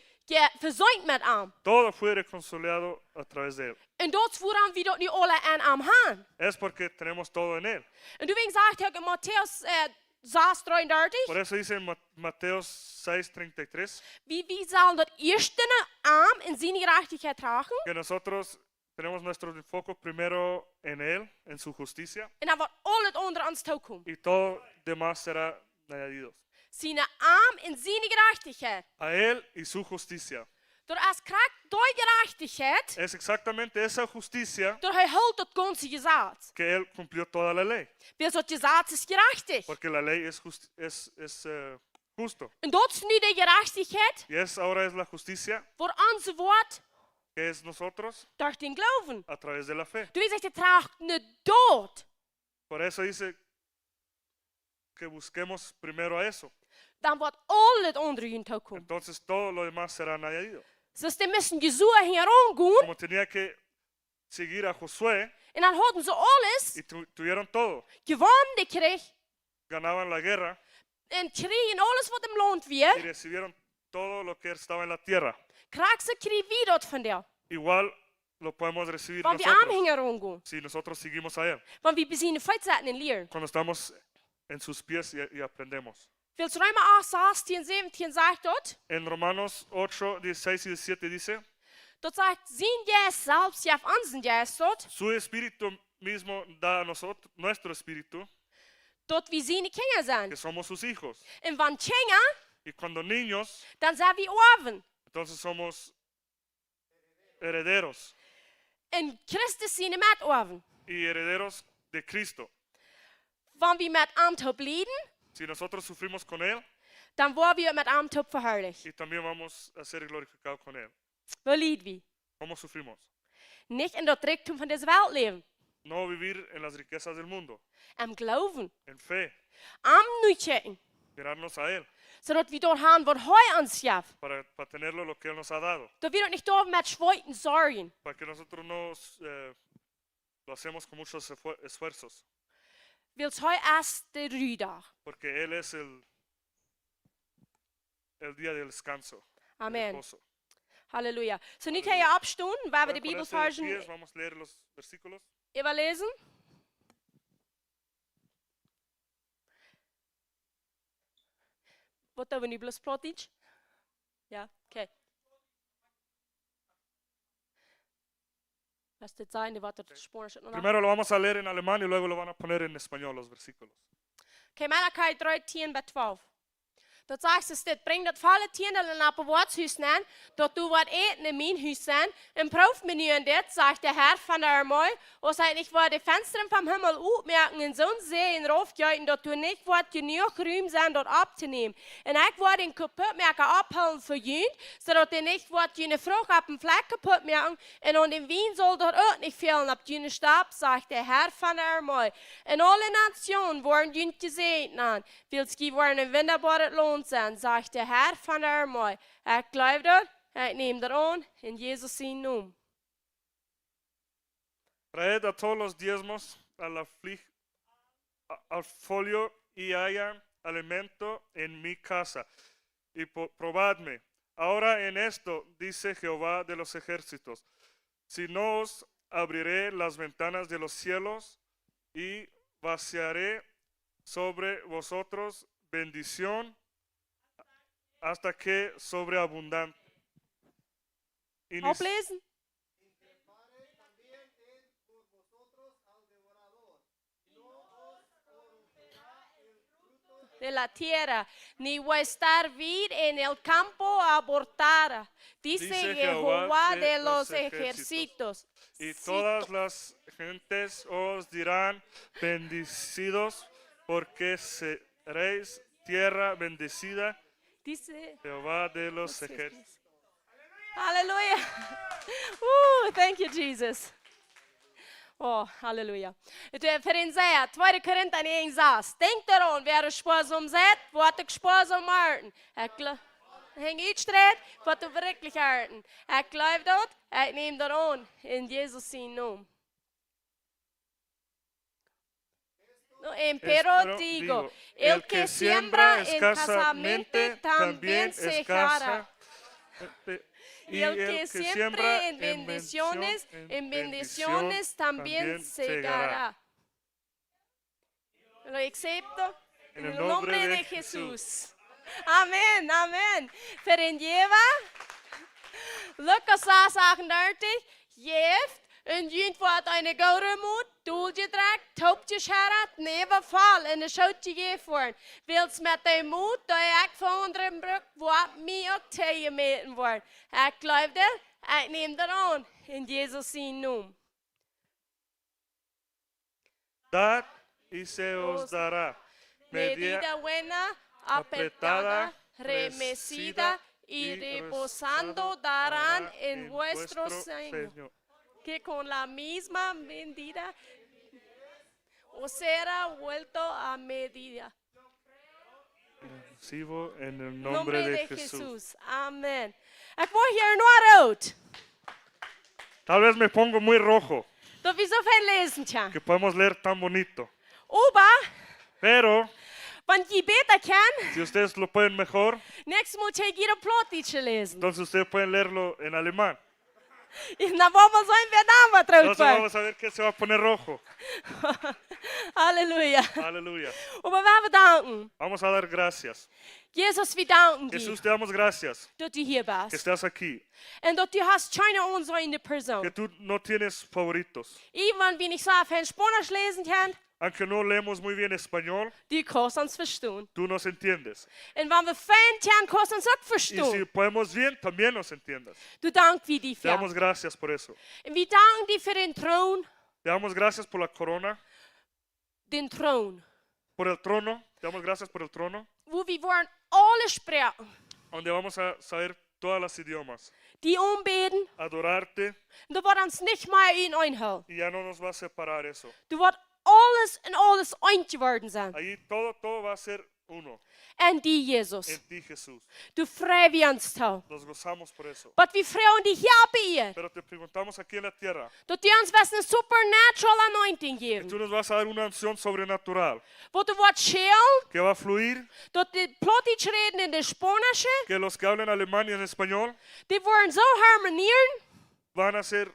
verzuimd met hem. Todo fue reconciliado a través de él. En dat is waarom we dat nu alle aan hem hebben. Es porque tenemos todo en él. En toen zegt hij in Matthäus 6:33. Por eso dice en Mateo 6:33 Wie zal dat eerste arm in zijn gerechtigheid dragen? que nosotros tenemos nuestro enfoque primero en él, en su justicia, En dan wordt al het onder ons toekomen. y todo demás será añadido. Zijn arm in zijn gerechtigheid. A él y su justicia. Door als kracht door gerechtigheid, Es exactamente esa justicia door hij houdt het ganze gezet. que él cumplió toda la ley. Wie dat gezet is gerechtig. Porque la ley es justo. En dat is nu de gerechtigheid Y ahora es la justicia voor onze woord que es nosotros door den geloven. a través de la fe. Toen zegt hij draagt niet dood. Por eso dice que busquemos primero a eso. Dan wordt al het onder je toekomen. Entonces todo lo demás será añadido. Dus die müssen Jesua herangaan. Como tenía que seguir a Josué En dan hadden ze alles y tuvieron todo. gewonnen gekregen. Ganaban la guerra En kregen alles wat hem loont y weer. recibieron todo lo que estaba en la tierra. Krijg ze krijgen wie dat van der. Igual lo podemos recibir Want we arm nosotros herangaan. si nosotros seguimos a él. Want we bezien feit zetten en leren. Cuando estamos en sus pies y aprendemos. Wil Römer 8, 16, 17 zegt dat. En Romanos 8, 16 y 17 dice, Dat zegt, zien jij zelfs, je hebt aanzien jij dat. su espíritu mismo da a nosotros, nuestro espíritu, Dat we zijn kinderen zijn. que somos sus hijos. En van kinderen, Y cuando niños, dan zijn we oven. entonces somos herederos En Christus zijn met oven. y herederos de Cristo. Van we met hem te blijden, Si nosotros sufrimos con él, dan worden we met hem te verherrlichen. y también vamos a ser glorificados con él. Waar leiden we? ¿Cómo sufrimos? Niet in dat rijkdom van deze wereld leven. No vivir en las riquezas del mundo, En geloven. en fe. Am nu checken. mirarnos a Él, zodat we dort gaan wat Hij ons geeft. para tenerlo lo que Él nos ha dado, Dat we dat niet door met schweiten zorgen. para que nosotros no lo hacemos con muchos esfuerzos, Wils Hij is de ruwdag. porque Él es el día del descanso, el Amen. reposo. Halleluja. So, nu kan je opstaan, waar we de Ponerse de Bibelversen pies, vamos a leer los versículos. überlesen. Wat doen we nu, bloß Plattdeutsch? Ja, okay. Lass das sein, wat het Spanisch noch. Primero lo vamos a leer en alemán y luego lo van a poner en español los versículos. Okay, Malachi 3, 10 bij 12. Dat zegt ze dit, breng dat volle tiendelen naar het woordshuis aan, dat du wat eten in mijn huis zijn. En proef me nu en dit, zegt de Herr van der Armee, als hij niet voor de vensteren van Himmel uitmerken en zo'n zee in raufjuiten, dat du niet wordt genoeg ruim zijn dat op te nemen. En ik word den kapotmerker abholen voor jullie, zodat er niet wordt jullie vroeg op een vlek kapotmerken, en aan den wien zal dat ook niet fehlen op jullie stab, zegt de Herr van der Armee. En alle nationen worden jullie gezegend aan, wils die worden een wunderbaar loon zijn, zegt de Herr van der Armee. Ik geloof dat, ik neem dat aan, in Jezus zijn naam. Traed a todos los diezmos al folio y haya alimento en mi casa. Y probadme. Ahora en esto, dice Jehová de los ejércitos, si no os abriré las ventanas de los cielos y vaciaré sobre vosotros bendición hasta que sobreabundante. Oplezen. De la tierra, ni voy a estar vid en el campo abortada, dice Jehová de los ejércitos. Y todas las gentes os dirán bendecidos, porque seréis tierra bendecida, Dice Jehová de los ejércitos. Halleluja. Thank you, Jesus. Oh, halleluja. För den säger, 2 Korinther 1:6. Denk daaraan, wer du sparsam seid, wordt ik sparsam halten. Häng uitstreed, wat du wirklich halten. Ik geloof dat, ik neem dat aan, in Jezus zijn naam. Pero digo, el que siembra escasamente también segará. Y el que siembra en bendiciones también segará. Lo acepto en el nombre de Jesús. Amén, amén. Verenjeva, Lucas 6:38, geeft en jint wordt een gouden moed, doeltje trekt, toopje scherret, neven val en een schootje geeft worden. Wils met de moed, dat ik voor anderen brug, wat mij ook tegenmeten wordt. Ik geloof dat, ik neem dat aan, in Jezus zijn naam. Dad y se os dará. Medida buena, apretada, remecida y reposando darán en vuestro seno. Que con la misma medida os será vuelto a medida. Recibo en el nombre de Jesús. Amen. Ik word hier nog uit. Tal vez me pongo muy rojo, Dat we zoveel lezen kan. que podemos leer tan bonito. Ober, Pero want je beter kan, si ustedes lo pueden mejor, niks moet je hier een plotje lezen. entonces ustedes pueden leerlo en alemán. En dan vamos a ver nada Entonces trouwens. vamos a ver que se va a poner rojo. Halleluja. Aleluya. Maar we danken. Vamos a dar gracias. Jezus, we danken Jesús, je te damos gracias dat u hier que bent. estás aquí, En dat u hast keine onzijnde que persoon. tú no tienes favoritos. Iemand wie niet zelf geen Spanisch lezen kan, Aunque no leemos muy bien español, die kan ons verstaan. tú nos entiendes. En wanneer we fijn kan, kan ons ook Y si verstaan. podemos bien, también nos entiendes. Du dank wie die Te damos voor. gracias por eso. En we danken die voor den troon. Te damos gracias por la corona, Den troon. por el trono. Te damos gracias por el trono, Wo we worden alle spreken. donde vamos a saber todas las idiomas. Die aanbeden. Adorarte Dat wordt ons niet meer in een hel. y ya no nos va a separar eso. Du wordt alle alles eins geworden sein. Ahí todo va a ser uno En die Jesus. en ti, Jesús. Du frei wie uns tau. Nos gozamos por eso. But wie frei die hier bei ihr. Pero te preguntamos aquí en la tierra, Dat die uns was eine supernatural anointing que geben. tú nos vas a dar una unción sobrenatural Wo du wat scheel, que va a fluir, dat die plotisch reden in de Spanische, que los que hablan alemán y en español die worden so harmonieren, van a ser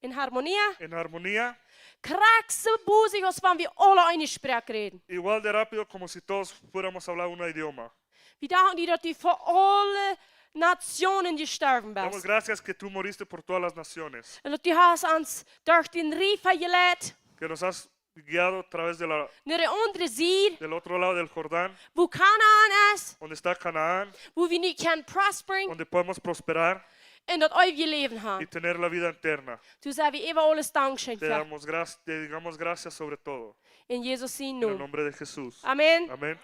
in Harmonie, en armonía, kraxelbusig, als wann wir alle eine Sprache reden. igual de rápido como si todos fuéramos a hablar un idioma. Wir danken dir, dass du für alle Nationen gestorben Damos bist. gracias que tú moriste por todas las naciones, Und dass du hast uns durch den Rief gelegt, que nos has guiado a través de nach der anderen Seite, del otro lado del Jordán, wo Kanaan ist, donde está Canaán, wo wir nicht können prosperen donde podemos prosperar und das ewige Leben y haben. tener la vida eterna. Du sagst, wir immer alles Dankeschön Te für. digamos gracias sobre todo. In Jesus sein En el Namen. nombre de Jesús. Amen. Amén.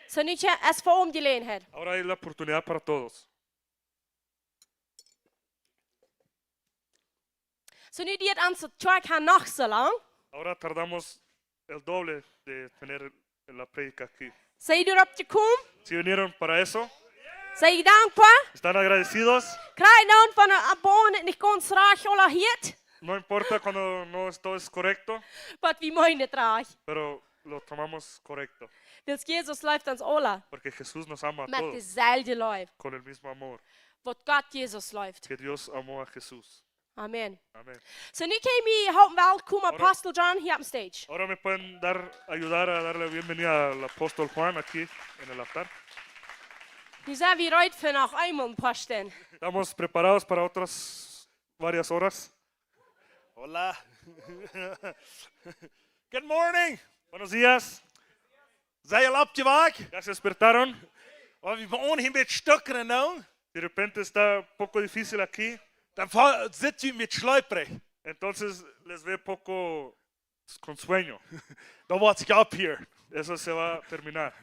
So nicht es vor um die Gelegenheit. Ahora hay la oportunidad para todos. So nicht die an so zwei kann noch so lang. Ahora tardamos el doble de tener la prédica aquí. Sei du op je kom? Si vinieron para eso, Sei dankbar? ¿están agradecidos? Krijg nou van een abonne niet ganz reich oder hier. No importa cuando no todo es correcto, Wat wie meine reich. pero lo tomamos correcto. Wils Jesus läuft uns alle Porque Jesús nos ama a met todos dezelfde lief. con el mismo amor Wat Gott Jesus läuft. que Dios amó a Jesús. Amen. Amén. So nu kan we helpen welkom Apostel John hier op stage. Ahora me pueden ayudar a darle bienvenida al apóstol Juan aquí en el altar. Nu zijn we eruit voor nog eenmaal een paar stunden. Estamos preparados para otras varias horas. Hola. Good morning. Buenos días. Zijn jullie opgewakt? ¿Ya se despertaron? Want we begonnen hier met stukken nou. De repente está un poco difícil aquí. Dan zit u met sluiperig. Entonces les ve poco con sueño. Dan word ik op hier. Eso se va a terminar.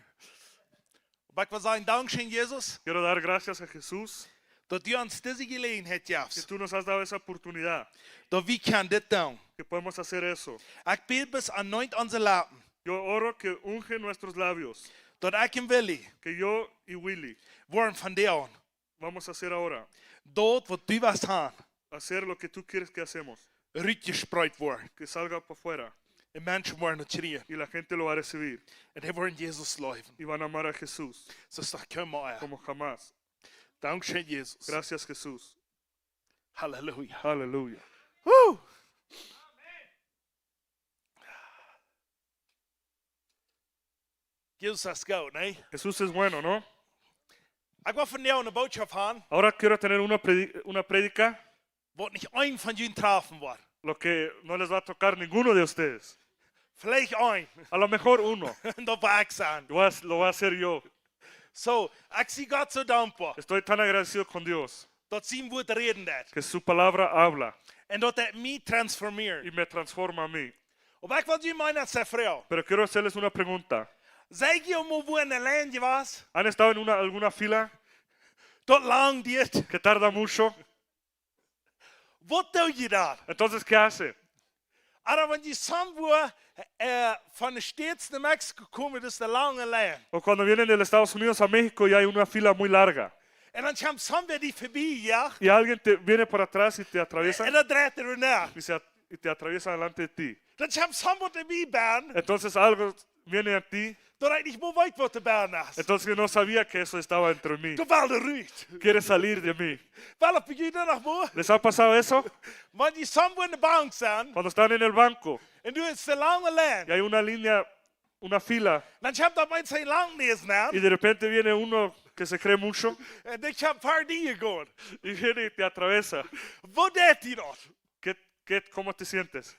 Maar ik wil zeggen, dankzij Jezus, Quiero dar gracias a Jesús dat u ons deze gelegenheid que geeft. tú nos has dado esa oportunidad, Dat we kunnen dit doen. que podemos hacer eso. Ik bid bis anoint onze laten. Yo oro que unge nuestros labios, Dat ik en Willy que yo y Willy worden van deel. vamos a hacer ahora. Dat wat u was aan, Hacer lo que tú quieres que hacemos. uitgespreid wordt. Que salga para afuera En mensen worden het schreeuwen. y la gente lo va a recibir. En die worden Jezus leven. Y van a amar a Jesús Zo zeg ik maar. como jamás. Dankzij Jezus. Gracias Jesús. Halleluja. Aleluya. Woo! Jezus is goed, nee? Jesús es bueno, ¿no? Ik wil van jou een boodschap aan, Ahora quiero tener una prédica, wat niet één van jullie treffen wordt. lo que no les va a tocar ninguno de ustedes. Vielleicht één. A lo mejor uno. En dat wil ik zijn. Lo voy a hacer yo. Zo, ik zie God zo dankbaar Estoy tan agradecido con Dios dat zijn woord reden dat. que su palabra habla En dat het mij transformeert. y me transforma a mí. Op ik wil jullie mij net zeggen, Pero quiero hacerles una pregunta. zeg je om hoe in een landje was, ¿Han estado en alguna fila dat lang dit? que tarda mucho? Wat doe je daar? Entonces, ¿qué hace? Aber wenn je somewhere van de States naar Mexico komen, dat is de lange lijn. O cuando vienen de los Estados Unidos a México y hay una fila muy larga. En dan komt somewhere die voorbij, ja? Y alguien te viene por atrás y te atraviesa En dan draait er naar. y te atraviesa delante de ti. Dan komt somewhere erbij ben, Entonces algo viene a ti. dat ik niet meer weet wat de baan is. Entonces yo no sabía que eso estaba dentro de mí. Dat wel de ruit. Quiere salir de mí. Wel op je dan nog moe? ¿Les ha pasado eso? Want je somewhere in de bank zijn, Cuando están en el banco en du is de lange lijn. y hay una línea, una fila, Dan komt dat mensen heel lang neer naar. y de repente viene uno que se cree mucho En dan komt een paar dingen gaan. y viene y te atraviesa. Wat deed hij dat? ¿Cómo te sientes?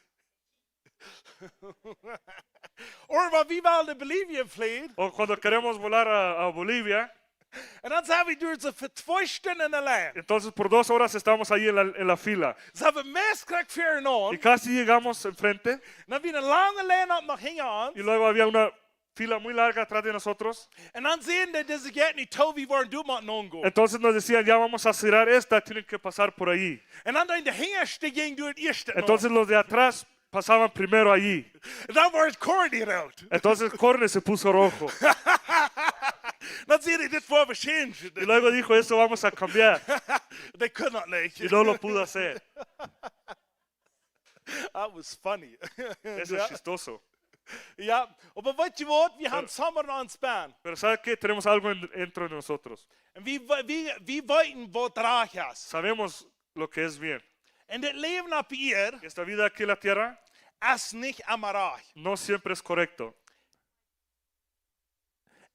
Of wat wie wel de Bolivia vliegen. O cuando queremos volar a Bolivia, En dan zijn we door ze voor 2 stunden in de lijn. entonces por 2 horas estamos ahí en la fila. Ze hebben mes krijgt ver Y aan. casi llegamos enfrente Dan weer een lange lijn op nog hingen aan. y luego había una fila muy larga atrás de nosotros. En dan zien dat deze get niet toe wie worden doen moeten aangaan. Entonces nos decían, ya vamos a cerrar esta, tienen que pasar por ahí. En dan de hingerste ging door het eerste. Entonces los de atrás pasaban primero allí. Dan wordt Corny rood. Entonces Corne se puso rojo. Dan zie je dit voor change. Y luego dijo, eso vamos a cambiar. They could not like Y no lo pudo hacer. That was funny. Eso ja. es chistoso. Ja, aber weet je wat? We gaan samen aan span. Pero ¿sabe qué? Tenemos algo dentro de nosotros. En wie weten wat draag is. Sabemos lo que es bien. En dit leven op hier Esta vida aquí en la tierra is niet amarag. no siempre es correcto.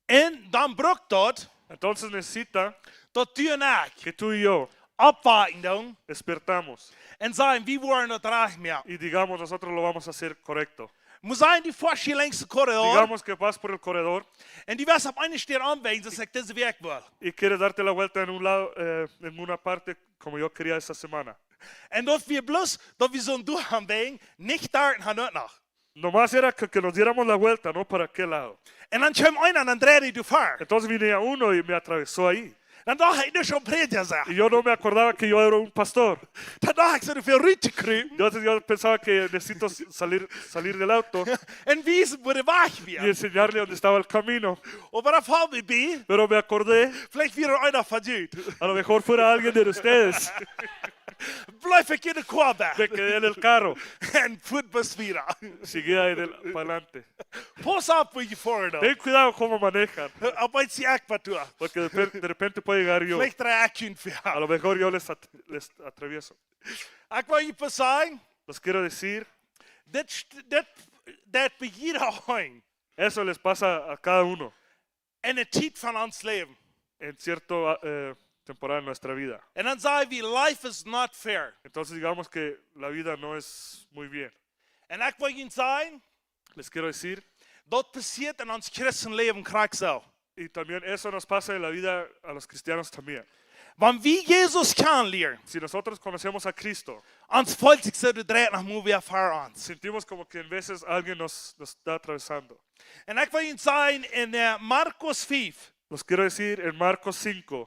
En dan broekt dat Entonces necesita dat u en ik que tú y yo opwaken doen despertamos en zeggen, wie worden dat draag meer. y digamos, nosotros lo vamos a hacer correcto. We zijn die voorsje langs de corridor Digamos que vas por el corredor en die was op een steer aanwijzen dat ik deze werk wil. y quieres darte la vuelta en un lado, en una parte como yo quería esta semana. En dat we bloos dat we zo'n doel gaan wegen, niet daar gaan uitnacht. Nomás era que nos diéramos la vuelta, ¿no? ¿Para qué lado? En dan kwam een en dan draaide hij de vaar. Entonces venía uno y me atravesó ahí. Dan dacht ik, dus op prediker zeggen. Y yo no me acordaba que yo era un pastor. Dan dacht ik, zo veel ruimte kruipen. Entonces yo pensaba que necesito salir del auto En wijzen voor de weg y weer. enseñarle dónde estaba el camino. Maar dat valt me bij. Pero me acordé, Vielleicht weer einer van jullie. a lo mejor fuera alguien de ustedes. Blijf ik in de quarterback. Me quedé en el carro. En voetbus weer. Seguía ahí para adelante. Pas op wat je voor Ten cuidado cómo manejan, Op iets zie ik wat doen. porque de repente puede llegar yo. Vielleicht draai ik je A ver. lo mejor yo les atravieso. Ik wil je pas zeggen, Les quiero decir, dit bij iedereen eso les pasa a cada uno in de tijd van ons leven. en cierto temporada en nuestra vida. En dan zeggen we, life is not fair. Entonces digamos que la vida no es muy bien. En ik wil je zeggen, Les quiero decir, dat passiert in ons christenleven krijg zo. y también eso nos pasa en la vida a los cristianos también. Want wie Jezus kan leren, Si nosotros conocemos a Cristo, ons voelt zich zo de draad nog moe weer voor ons. sentimos como que en veces alguien nos está atravesando. En ik wil je zeggen, in Marcos 5, Los quiero decir en Marcos 5,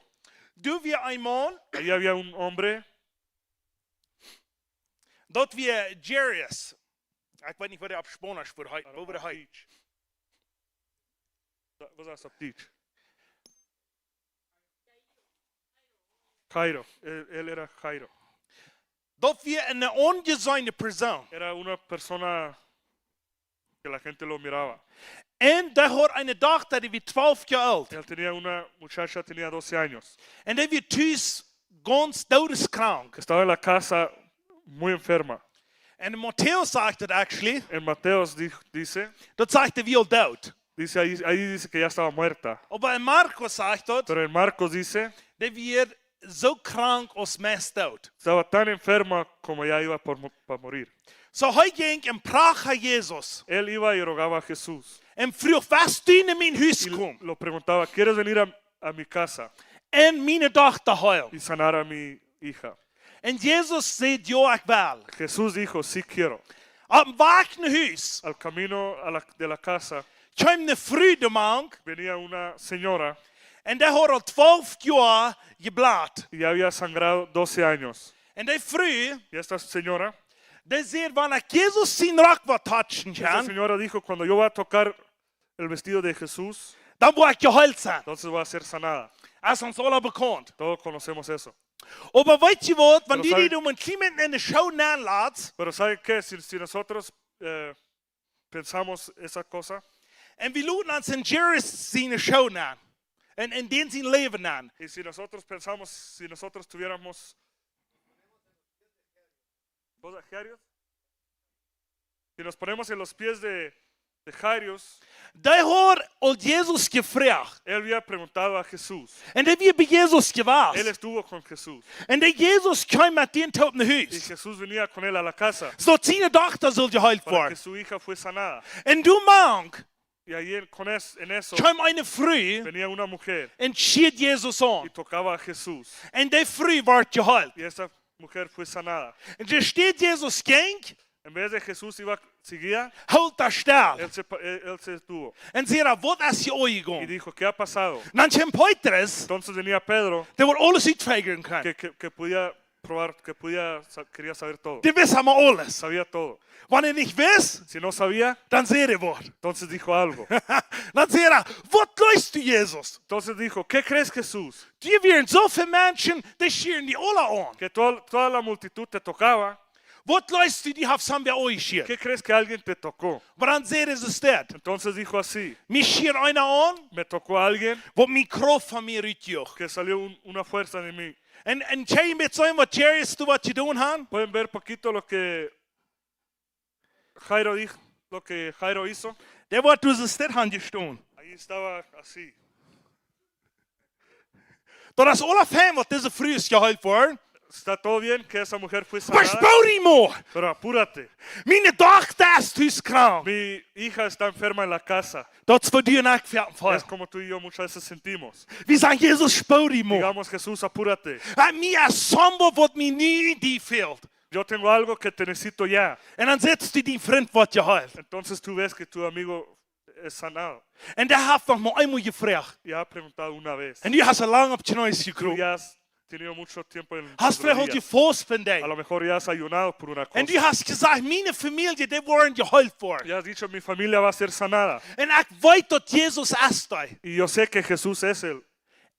doen we een man, ahí había un hombre, dat we Jairus. Ik weet niet waar hij op Spanisch voor over de huid. Wat was dat? Jairo, él era Jairo. Dat we een ongezonde persoon. Era una persona que la gente lo miraba. En daar had een dochter die was 12 jaar oud. Él tenía una muchacha, tenía 12 años. En die was thuis ganz dodeskrank. Estaba en la casa muy enferma. En Matthäus sagt het actually, En Mateos dice dat zegt hij wel dood. ahí dice que ya estaba muerta. Maar in Marcos zegt dat, Pero en Marcos dice, dat we zo krank als mens dood. estaba tan enferma como ya iba para morir. Zo hij ging en praat naar Jezus. Él iba y rogaba a Jesús. En vroeg, was toen in mijn huis Y kom? lo preguntaba, ¿quieres venir a mi casa En mijn dochter huil. y sanar a mi hija? En Jezus zei, ja, ik wel. Jesús dijo, sí quiero. Op weg naar huis Al camino de la casa kwam de vreugdeman. venía una señora En die had al 12 jaar geblaad. y ya había sangrado 12 años. En die vrouw, Y esta señora, die zei, wanneer Jezus zijn rok wat touchen esta kan, señora dijo, cuando yo voy a tocar el vestido de Jesús, dan word ik geheild zijn. entonces voy a ser sanada. Dat is ons alle bekend. Todos conocemos eso. Maar weet je wat, wanneer sabe- die om een klein in de show nalaat, Pero ¿saben qué? Si nosotros pensamos esa cosa en we laten ons in Jairus zijn show na, en den zijn leven na, y si nosotros pensamos, si nosotros tuviéramos ¿cosas, Jairus? Si nos ponemos en los pies de Jairus, die had al Jezus gevraagd. él había preguntado a Jesús. En die weer bij Jezus Él geweest. estuvo con Jesús En die Jezus kwam met den tot naar y huis. Jesús venía con él a la casa Zodat zijn dochter zal geheild para que worden. su hija fue sanada. En toen maand Y ahí en eso kwam een vrouw venía una mujer en schiet Jezus y aan. tocaba a Jesús. En die vrouw werd geheild. Y esa mujer fue sanada. En er steht Jezus ging, En vez de Jesús seguía, houdt daar stil. él se detuvo En zei, wat is je y oorgegaan? dijo, ¿qué ha pasado? Dan kwam Petrus, Entonces venía Pedro die wordt alles uitvegen kan. que podía probar, que quería saber todo. Die wissen aber alles. Sabía todo. Wenn ihr nicht wisst, Si no sabía, dann seht ihr was. entonces dijo algo. Dann seht ihr, was glaubst du, Jesus? Entonces dijo, ¿qué crees, Jesús? Die wären so viele Menschen, die schieren die alle an. Que toda la multitud te tocaba. Was glaubst du, die haben wir euch schieren? ¿Qué crees que alguien te tocó? Aber dann seht ihr es das. Entonces dijo así, Mich schiert einer an, me tocó a alguien was mich Kraft von mir rüttjoch. que salió una fuerza de mí. En tjej mit so was Jerry's du was getan haben? Pueden ver poquito lo que Jairo dijo, lo que Jairo hizo. Der wird durch das Stadt gestanden. Ahí estaba así. Da das alle Fan, was diese früh ist geheilt worden. Está todo bien que esa mujer fue Aber sanada, spau die mal! pero apúrate. Meine Tochter ist krank. Mi hija está enferma en la casa. Dort zwei Türen abgefertigt Es fallen. como tú y yo muchas veces sentimos. Wir sagen, Jesus, spau die mal. Digamos, Jesús, apúrate. Mir ist Samba, was mir nie die fehlt. Yo tengo algo que te necesito ya. Und dann setzt du die Freund, was geheilt. Entonces tú ves que tu amigo es sanado. Und der hat noch mal einmal gefragt. Y ha preguntado una vez. Und du hast so lange auf die Neues Tú gekriegt. ya has tenido mucho tiempo en Hast tus vielleicht auch rodillas. gefasst A lo mejor ya has ayunado por una Und du cosa. hast gesagt, meine Familie, die wollen geheilt worden. Ya has dicho, mi familia va a ser sanada. Und ich weiß, dass Jesus ist da. Y yo sé que Jesús es Él.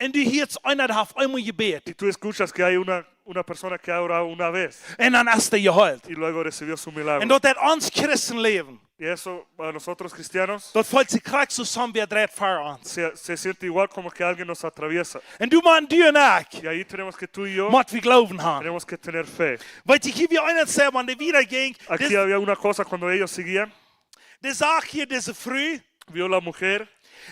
Und du hörst einer, der hat einmal gebetet. Y tú escuchas que hay una persona que ha orado una vez Und dann ist er geheilt. y luego recibió su Und milagro. dort hat uns Christenleben, Y eso, para nosotros cristianos, dort fällt sich krank zusammen, wie dreht für uns. se siente igual como que alguien nos atraviesa. Und du, Mann, du und ich, Y ahí tenemos que tú y yo, muss wir glauben haben. tenemos que tener fe. Weil ich hier wie einer sagt, wenn der wieder ging, Aquí había una cosa cuando ellos seguían. der sagt hier diese Früh, Vio la mujer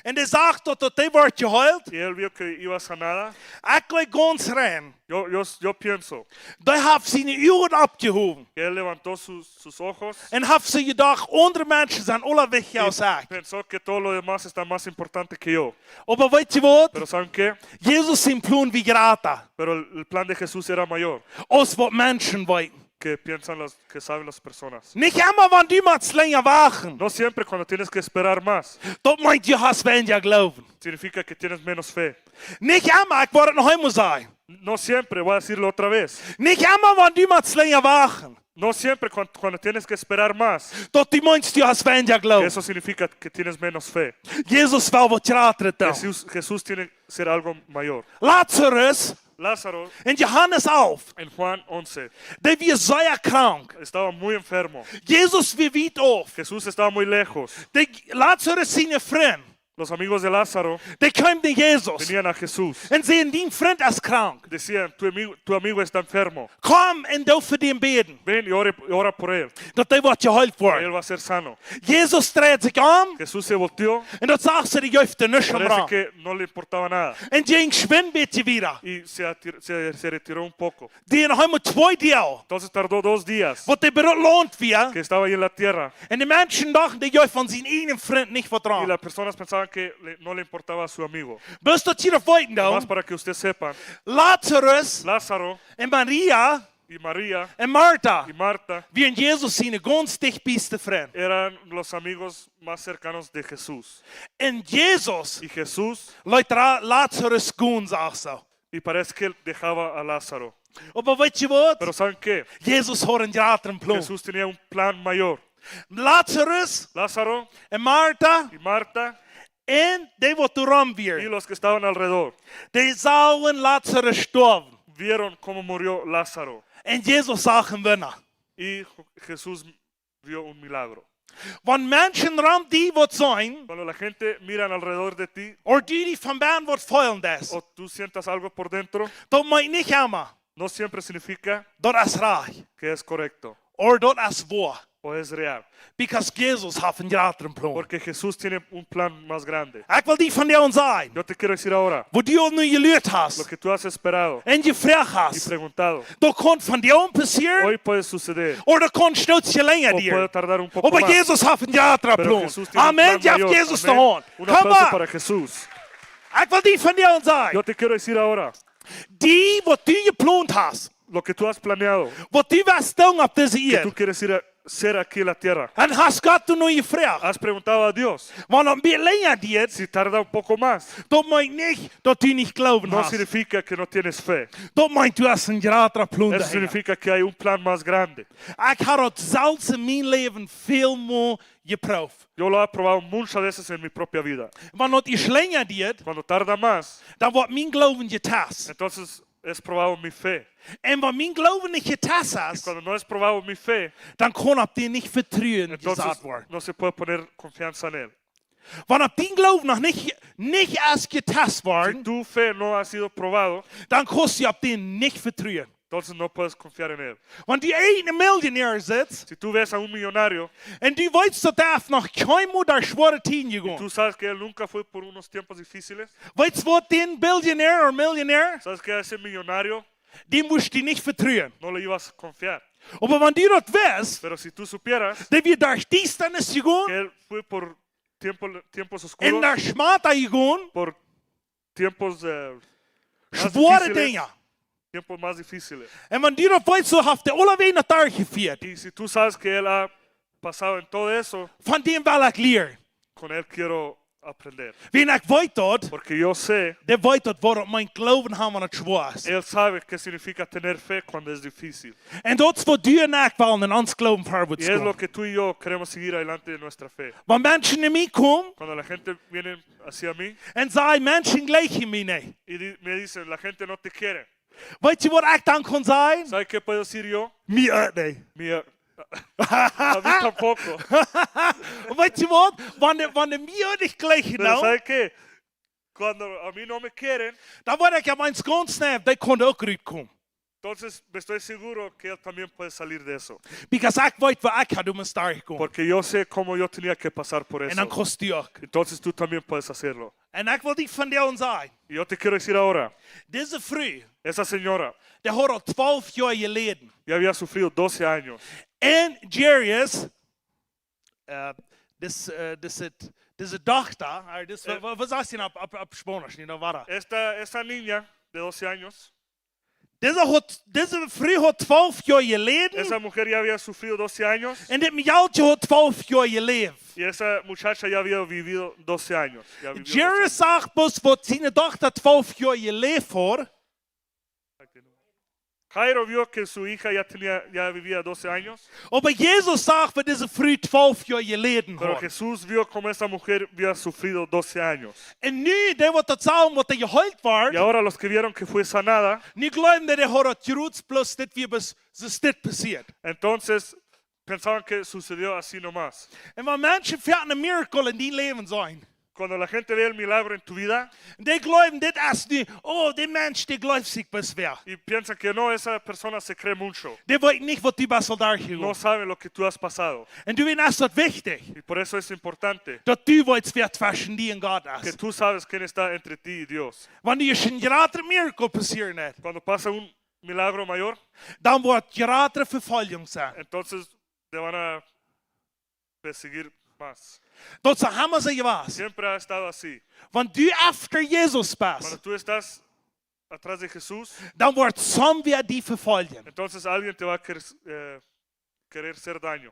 und der sagt, dass die wird geheilt. y él vio que iba sanada. Ich glaube ganz rein, Yo pienso die hat seine Augen abgehoben. que él levantó sus ojos Und hat sie gedacht, andere Menschen sind alle wichtiger als y ich. pensó que todo lo demás está más importante que yo. Aber weißt du was? Pero ¿saben qué? Jesus sein Plan wie grata, Pero el plan de Jesús era mayor als was Menschen wollten. que que saben las personas. Nicht immer, wenn die mal zu länger wachen. No siempre cuando tienes que esperar más, Das meint, du hast weniger Glauben. significa que tienes menos fe. Nicht immer, ich wollte noch einmal sagen. No siempre, voy a decirlo otra vez. Nicht immer, wenn die mal zu länger wachen. No siempre cuando tienes que esperar más, Das die meinst, du hast weniger que Glauben. eso significa que tienes menos fe. Jesus will was gratis tun. Jesús tiene que ser algo mayor. Lazarus Lázaro in Johannes auf, en Juan 11 der war sehr krank. estaba muy enfermo. Jesus war weit auf. Jesús estaba muy lejos. Der Lazarus, seine Freund, Los amigos de Lázaro der kam zu Jesus. venían a Jesús. Und sehen, dein Freund ist krank. Decían, tu amigo está enfermo. Komm und du für den beten, Ven y ora por él. dass der wird geheilt Él werden. va a ser sano. Jesus dreht sich um Jesús se volteó. und dort sagt sie, die Jäufte nicht am Parece Raum. que no le importaba nada. Und die ging schwimmen bitte wieder. Y se retiró un poco. Die noch einmal 2 Tage, Entonces tardó 2 días wo der berührt lohnt wir. que estaba ahí en la tierra. Und die Menschen dachten, die Jäufte von seinen eigenen Freund nicht Y vertrauen. las personas pensaban que no le importaba a su amigo. Bis dort hier auf Weiten da, Más para que usted sepa, Lazarus Lázaro und Maria y María und Martha y Marta wären Jesus seine ganz dicht beste Freund. eran los amigos más cercanos de Jesús. Und Jesus Y Jesús, lässt Lazarus gehen, sagt so. y parece que él dejaba a Lázaro. Aber weißt du was? Pero ¿saben qué? Jesus hat einen größeren Plan. Jesús tenía un plan mayor. Lazarus Lázaro und Martha y Marta und die, die darum y wären, los que estaban alrededor die sahen Lazarus sterben. vieron cómo murió Lázaro. Und Jesus sagt ihm, wenn Y Jesús vio un milagro. wenn Menschen rum die wird sein, Cuando la gente mira alrededor de ti oder die von Bern wird feilen das, o tú sientas algo por dentro, das meint nicht immer, no siempre significa das ist reich que es correcto oder das ist wahr. o es real. Because Jesus hat einen größeren Plan. Porque Jesús tiene un plan más grande. Ich will die von dir uns sagen, Yo te quiero decir ahora, wo du nur gelehrt lo hast que tú has esperado und gefragt y hast, preguntado, das kann von dir passieren hoy puede suceder oder kann stutz je länger o puede dir. tardar un poco Aber más. Jesus hat einen größeren Pero Plan. Jesús tiene un Amen, plan ja, mayor. Jesus Amén. da Hand. Un Komm aplauso mal, para Jesús. ich will die von dir uns sagen, Yo te quiero decir ahora, die, was du geplant hast, lo que tú has planeado, was du wirst tun auf dieser que tú Erde, quieres ir ser aquí en la tierra? En has Gott du nu gevraagd? ¿Has preguntado a Dios? Want een beetje länger dit, Si tarda un poco más, dat meint nicht, dat du nicht glauben no hast. significa que no tienes fe. Dat meint du hast een groter plan Eso dahinter. significa que hay un plan más grande. Ik had het zelfs in mijn leven veel meer geproefd. Yo lo he probado muchas veces en mi propia vida. Want als je länger dit, Cuando tarda más, dan wordt mijn geloven getest. entonces es probado mi fe. En wat mijn geloven niet getest is, Cuando no es probado mi fe, dan kon op die niet vertrouwen entonces gezet worden. no se puede poner confianza en él. Want op die geloven nog niet als getest Si worden, tu fe no ha sido probado, dan kost je op die niet vertrouwen. entonces no puedes confiar en él. Want die ene miljonair zit, Si tú ves a un millonario, en die weet dat hij nog geen moeder zware tien tú gegaan. sabes que él nunca fue por unos tiempos difíciles, Weet je wat die biljonair of miljonair, sabes que a ese millonario die moest je niet vertrouwen. no le ibas a confiar. Maar wanneer die dat wist, Pero si tú supieras dat we daar diestenis que gegaan, él fue por tiempos en oscuros, daar smata gegaan, por tiempos más zware difíciles, dingen. tiempos más difíciles. En wanneer dat weet, zo heeft hij alle wegen naar daar gevierd. Y si tú sabes que él ha pasado en todo eso, Van die wil ik leren. con él quiero aprender. Wenn ik weet dat, Porque yo sé, dan weet dat waarom mijn geloven hebben aan het zwaar is. él sabe qué significa tener fe cuando es difícil. En dat is wat du en ik willen in ons geloven voorwaarts Y es lo gaan. que tú y yo queremos seguir adelante de nuestra fe. Want mensen naar mij komen Cuando la gente viene hacia mí en zeggen, mensen gelijken mij niet. y me dicen, la gente no te quiere. Weet je wat ik dan kan zeggen? ¿Sabes qué puedo decir yo? Mij ook niet. Mía, a mí tampoco. Weet je wat? Wanneer mij ook niet gelijken Pero nou, ¿sabes qué? Cuando a mí no me quieren, dan word ik aan mijn schoonsnap, die kon ook eruit komen. entonces me estoy seguro que él también puede salir de eso. Because ik weet waar ik had om een star gekomen. Porque yo sé cómo yo tenía que pasar por En eso. dan kost die ook. Entonces tú también puedes hacerlo. En ik wil die van jou zeggen. Y yo te quiero decir ahora, Deze vrouw, esa señora die had al 12 jaar geleden. ya había sufrido 12 años. En Jairus, deze dochter, wat zeg je nou op Spanisch? Niet waar? Esta niña de 12 años, Deze vrouw had 12 jaar geleden. esa mujer ya había sufrido 12 años En dit mejaltje had 12 jaar geleefd. y esa muchacha ya había vivido 12 años. Ya vivió 12 Jairus zag pas wat zijn dochter 12 jaar geleefd had. Jairo vio que su hija ya vivía 12 años, Maar Jezus zag wat deze vrouw 12 jaar geleden pero had. Jesús vio como esa mujer había sufrido 12 años. En nu, dat wat dat zagen wat hij gehuild Y werd, ahora los que vieron que fue sanada, nu geloven dat hij had Jerusalem plus dit weer bis dit passiert. entonces pensaban que sucedió así nomás. En waar mensen vechten een miracle in die leven zijn. Cuando la gente ve el milagro en tu vida Die geloven dit als nu, oh, die mens die gelooft zich best wel. y piensan que no, esa persona se cree mucho, Die weet niet wat die best wel daar no gegaan. saben lo que tú has pasado. En du weet, is dat wichtig. Y por eso es importante Dat du weet wer zwischen die en God que is. tú sabes quién está entre ti y Dios. Wanneer je een groter miracle passiert net, Cuando pasa un milagro mayor, dan wordt grotere vervolging zijn. entonces te van a perseguir más. Dat ze helemaal zijn geweest. Siempre ha estado así. Want du achter Jezus Cuando pas, tú estás atrás de Jesús, dan wordt som weer die vervolgen. entonces alguien te va a querer hacer daño.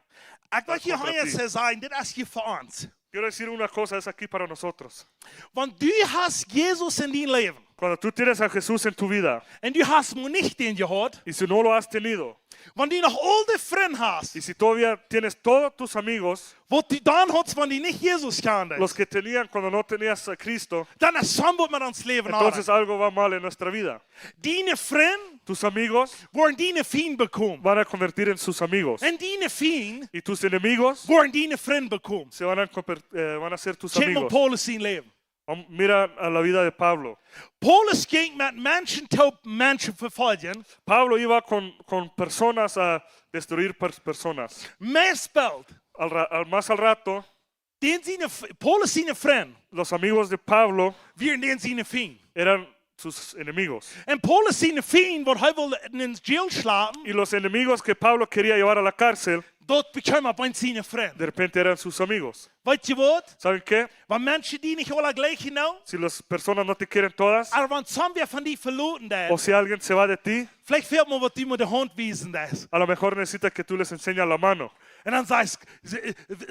Ik wil je contra ti. hier zeggen, dit is je voor ons. Quiero decir una cosa, es aquí para nosotros. Want du hast Jezus in die leven. Cuando tú tienes a Jesús en tu vida En du hast hem niet in gehad. y si no lo has tenido, Want du nog al die vrienden hast. y si todavía tienes todos tus amigos, Wat du dan had, wanneer die niet Jezus kende. los que tenían cuando no tenías a Cristo, Dan is som wat met ons leven entonces aan. algo va mal en nuestra vida. Die vriend Tus amigos worden die vriend bekomen. van a convertir en sus amigos En die vriend y tus enemigos worden die vriend bekomen. se van a ser tus Check maar amigos. Paulus zijn leven. Mira a la vida de Pablo. Paulus ging met mensen te mensen vervolgen. Pablo iba con personas a destruir personas. Meespeelt. Más al rato, Paulus zijn vriend. los amigos de Pablo Weer den zijn vriend. eran sus enemigos. En Paulus zijn vriend wordt hij wil in jail slapen. Y los enemigos que Pablo quería llevar a la cárcel, Dat bekam op een zijn vriend. de repente eran sus amigos. Weet je wat? ¿Saben qué? Want mensen die niet alle gleich nou. Si las personas no te quieren todas, Er want some weer van die verloren o daar. si alguien se va de ti, Vielleicht fehlt mir, was die mit der Hand wiesen das. a lo mejor necesita que tú les enseñes la mano. Und dann sagst du,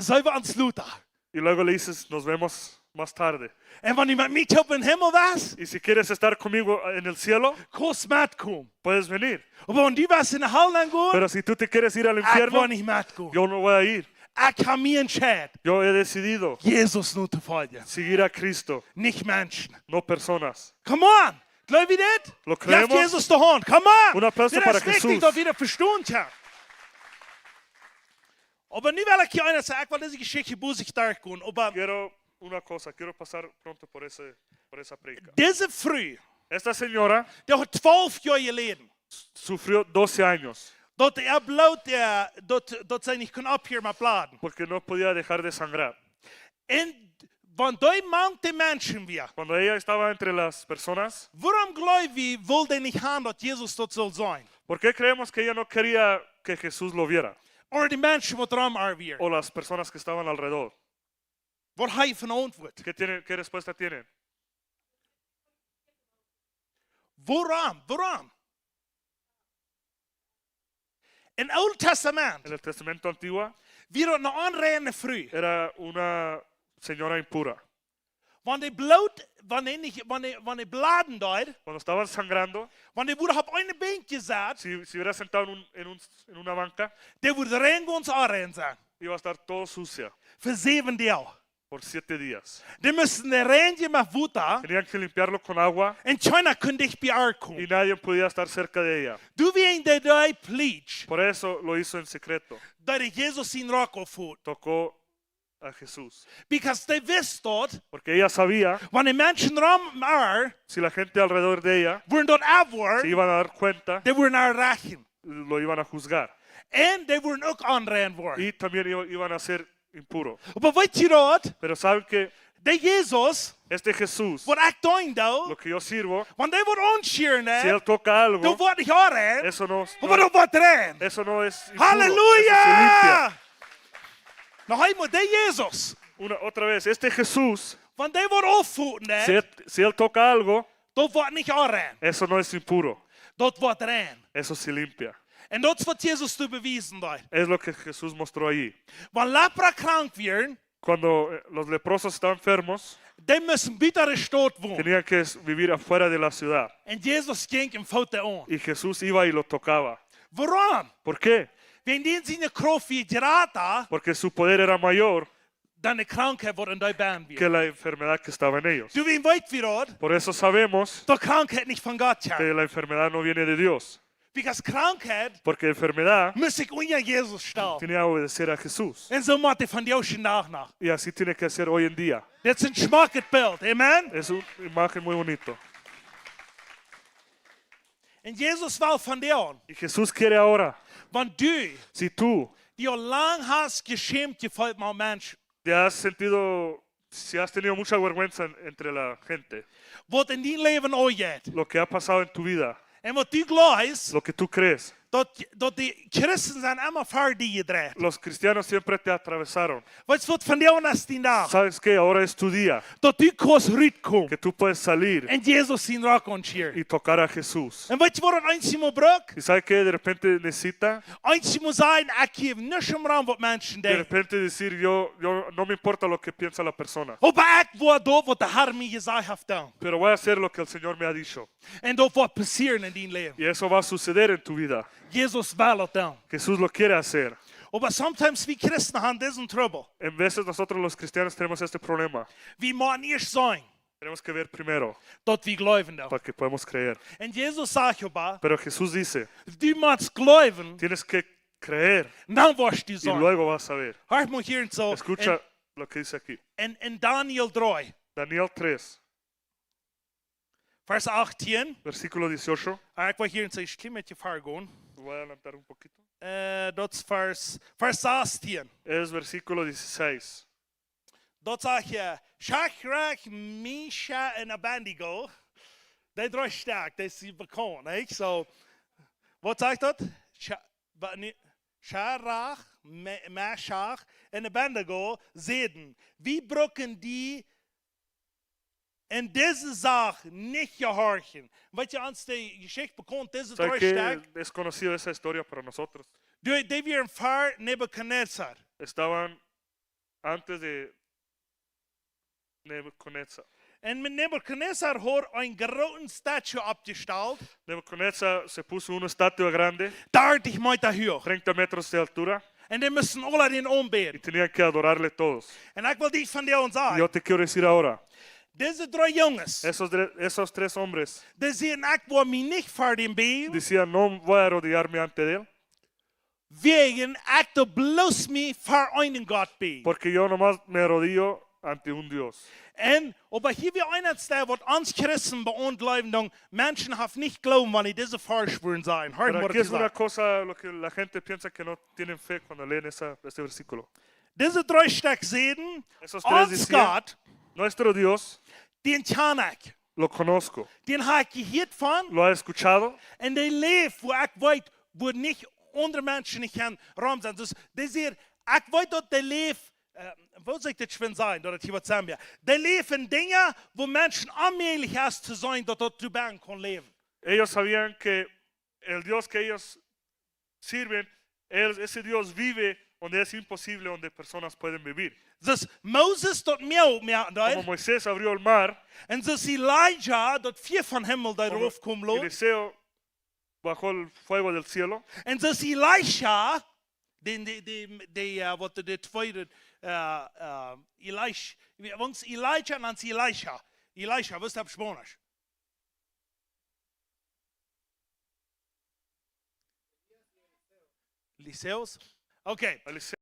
sollen wir ans Luther? Y luego le dices, nos vemos más tarde. Und wenn jemand mit auf den Himmel was, Y si quieres estar conmigo en el cielo, kannst du mitkommen. puedes venir. Aber wenn du was in der Hölle gehen, Pero si tú te quieres ir al ich infierno, will nicht mitgehen. yo no voy a ir. Ich habe mir entschieden, Yo he decidido Jesus nur zu folgen. seguir a Cristo, Nicht Menschen. no personas. Come on. Glaub ihr das? Lo Lass creemos. Jesus die Hand. Come on. Un aplauso Das para ist wichtig, Jesús. dass wir das verstehen können. Aber nicht, weil ich hier einer sagt, weil diese Geschichte muss ich durchgehen. Aber Quiero una cosa, quiero pasar pronto por esa predica. diese Frau, Esta señora die hat 12 Jahre geleden. sufrió 12 años Dat bloot, dat zij niet kon abhören met bladen. porque no podía dejar de sangrar. En wanneer die man de mensen weer, Cuando ella estaba entre las personas, waarom geloof je, wil die niet gaan dat Jezus dat zal zijn? ¿por qué creemos que ella no quería que Jesús lo viera? Of die mensen wat er aan weer. O las personas que estaban alrededor. Wat hij van antwoord? ¿Qué respuesta tienen? Waarom? Waarom? In het Oude Testament, En el Testamento Antiguo weer dat een aanrijdende vrouw. era una señora impura. Wanneer bloot, wanneer bladen deed, Cuando estaban sangrando, wanneer wordt op een beentje gezet, si hubiera sentado en una banca, die wordt rein ons aanrijden zijn. iba a estar todo sucia Voor 7 dagen. por 7 días. Die moesten de reintje met water. Tenían que limpiarlo con agua En China kon dicht bij haar y komen. nadie podía estar cerca de ella. Du wie de die pleach, Por eso lo hizo en secreto. dat de Jezus zijn raak voert. Tocó a Jesús. Because they wist dat, Porque ella sabía, wanneer mensen ram haar, si la gente alrededor de ella worden dat se afwoord, iban a dar cuenta, die worden haar rechten. lo iban a juzgar. En die worden ook aanrijden worden. Y también iban a ser impuros. Maar weet je dat? Pero saben que De Jezus, este Jesús, wat ik doen lo doe, que yo sirvo, want die wordt onscheren, si él toca algo, dan wordt ik aanrijden, eso no, maar dan wordt rein. eso no es impuro, eso se Halleluja! limpia. Nou, hij moet de Jezus, Otra vez, este Jesús, want die wordt opvoeden, si él toca algo, dat wordt niet aanrijden. eso no es impuro, Dat wordt rein. eso se limpia. En dat is wat Jezus te bewijzen deed. Es lo que Jesús mostró allí. Wanneer lepra krank werden, Cuando los leprosos estaban enfermos, die moesten buiten de stad wonen. tenían que vivir afuera de la ciudad. En Jezus ging en vouwt die aan. Y Jesús iba y lo tocaba. Waarom? ¿Por qué? Wenn die zijn kracht weer geraten, Porque su poder era mayor dan de krankheid wordt in die baan weer. que la enfermedad que estaba en ellos. Du wie weet wie dat? Por eso sabemos Dat krankheid niet van God que komt. la enfermedad no viene de Dios. Because krankheid Porque enfermedad moest ik onder Jezus stellen. tiene que obedecer a Jesús. En zo moet hij van jou vandaag nog. Y así tiene que ser hoy en día. Dit is een smakelijk beeld. Amen? Es una imagen muy bonito. En Jezus wil van jou. Y Jesús quiere ahora, Want du, si tú die al lang hast geschämt gefolgt met mensen. te has sentido, si has tenido mucha vergüenza entre la gente, Wat in die leven ooit. lo que ha pasado en tu vida, En wat du gelooft, lo que tú crees, dat die christen zijn allemaal verder gedreigd. los cristianos siempre te atravesaron. Weet je wat van jou is die dag? ¿Sabes qué? Ahora es tu día, Dat du kost uitkomt. que tú puedes salir En Jezus zien raak ontscheert. y tocar a Jesús. En weet je wat het eindje brok? ¿Y sabes qué? De repente necesita, Eindje moet zijn, ik geef niks om wat mensen de denken. repente decir, yo no me importa lo que piensa la persona, Maar ik word dat wat de Heer mij gezegd heeft dan. pero voy a hacer lo que el Señor me ha dicho. En dat wordt passeren in die leven. Y eso va a suceder en tu vida. Jezus wil het dan. Jesús lo quiere hacer. Maar sometimes we christen hebben deze trouble. En veces nosotros los cristianos tenemos este problema. We moeten eerst zijn Tenemos que ver primero dat we geloven dan. para que podamos creer. En Jezus zegt je maar, Pero Jesús dice, du moet geloven, tienes que creer dan word je y zijn. luego vas a ver. Hart moet hier en zo. Escucha lo que dice aquí. En Daniel 3, Daniel 3, vers 18. versículo 18. Ik wil hier en zo, ik met je ver gaan. Voy a adelantar un poquito. Dat is vers 16. Es versículo 16. Dat zeg je, Shadrach, Meshach en Abednego. Die drie sterk, die zijn bekend. Niet? So, wat zegt dat? Shadrach, Meshach en Abednego zeiden, wie broken die in deze zaak niet gehorchen? Weet je, als die geschichte bekend, deze ¿Sabe drie qué? sterk, Es conocido esa historia para nosotros. De waren voor Nebuchadnezzar. estaban antes de Nebuchadnezzar. En met Nebuchadnezzar had een grote statue opgesteld, Nebuchadnezzar se puso una estatua grande, 30 meter hoog. 30 metros de altura, En die moesten alle den y aanbidden. tenían que adorarle todos. En ik wil dit van jou Y zeggen. yo te quiero decir ahora, Deze 3 jongens, esos 3 hombres die zeggen, ik wil me niet voor den bidden, decían, no voy a arrodillarme ante él, wegen ik de bloos me voor een God bidden. porque yo nomás me arrodillo ante un Dios. En aber hier wir einer staan wat ons christen bij ons leven dan mensen hebben niet geloven wanneer deze voorspuren zijn. Hard Pero wordt aquí es una gezegd. cosa lo que la gente piensa que no tienen fe cuando leen ese versículo. Deze 3 stuk zeden, Esos 3 ons decían, God, nuestro Dios den ken ik. lo conozco, Den heb ik gehoord van lo he escuchado en die leeft waar ik weet, waar niet andere mensen niet gaan raam zijn. Dus die zeggen, ik weet dat die leeft, wat zou ik dit schwin zijn, dat het hier wat zijn weer. Die leven in dingen waar mensen aanmelig is te zijn dat dat toe bang kan leven. Ellos sabían que el Dios que ellos sirven, ese Dios vive donde es imposible, donde personas pueden vivir. Dus Moses dat meer Como daar. Moisés abrió el mar, En dus Elijah, dat vier van hemel daarover kwam lopen. Eliseo bajó el fuego del cielo. En dus Elisha, wat de tweede, Elijah en dan Elisha. Elisha, wat is dat Spanisch? Eliseus? Oké. Eliseo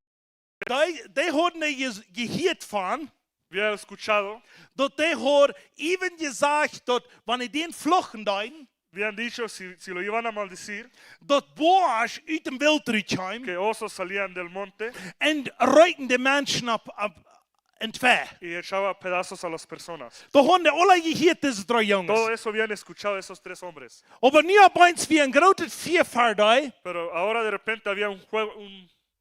Die hadden gehoord van, había escuchado, dat die had even gezegd dat wanneer die vlochten dan, habían dicho si lo iban a maldecir, dat boa's uit de wild terugkwamen que osos salían del monte en ruiten de mensen op in twee. y echaba pedazos a las personas. Da hadden die alle gehoord, deze 3 Todo jongens. eso habían escuchado esos 3 hombres. Aber nu opeens wie een grote viervaardij. Pero ahora de repente había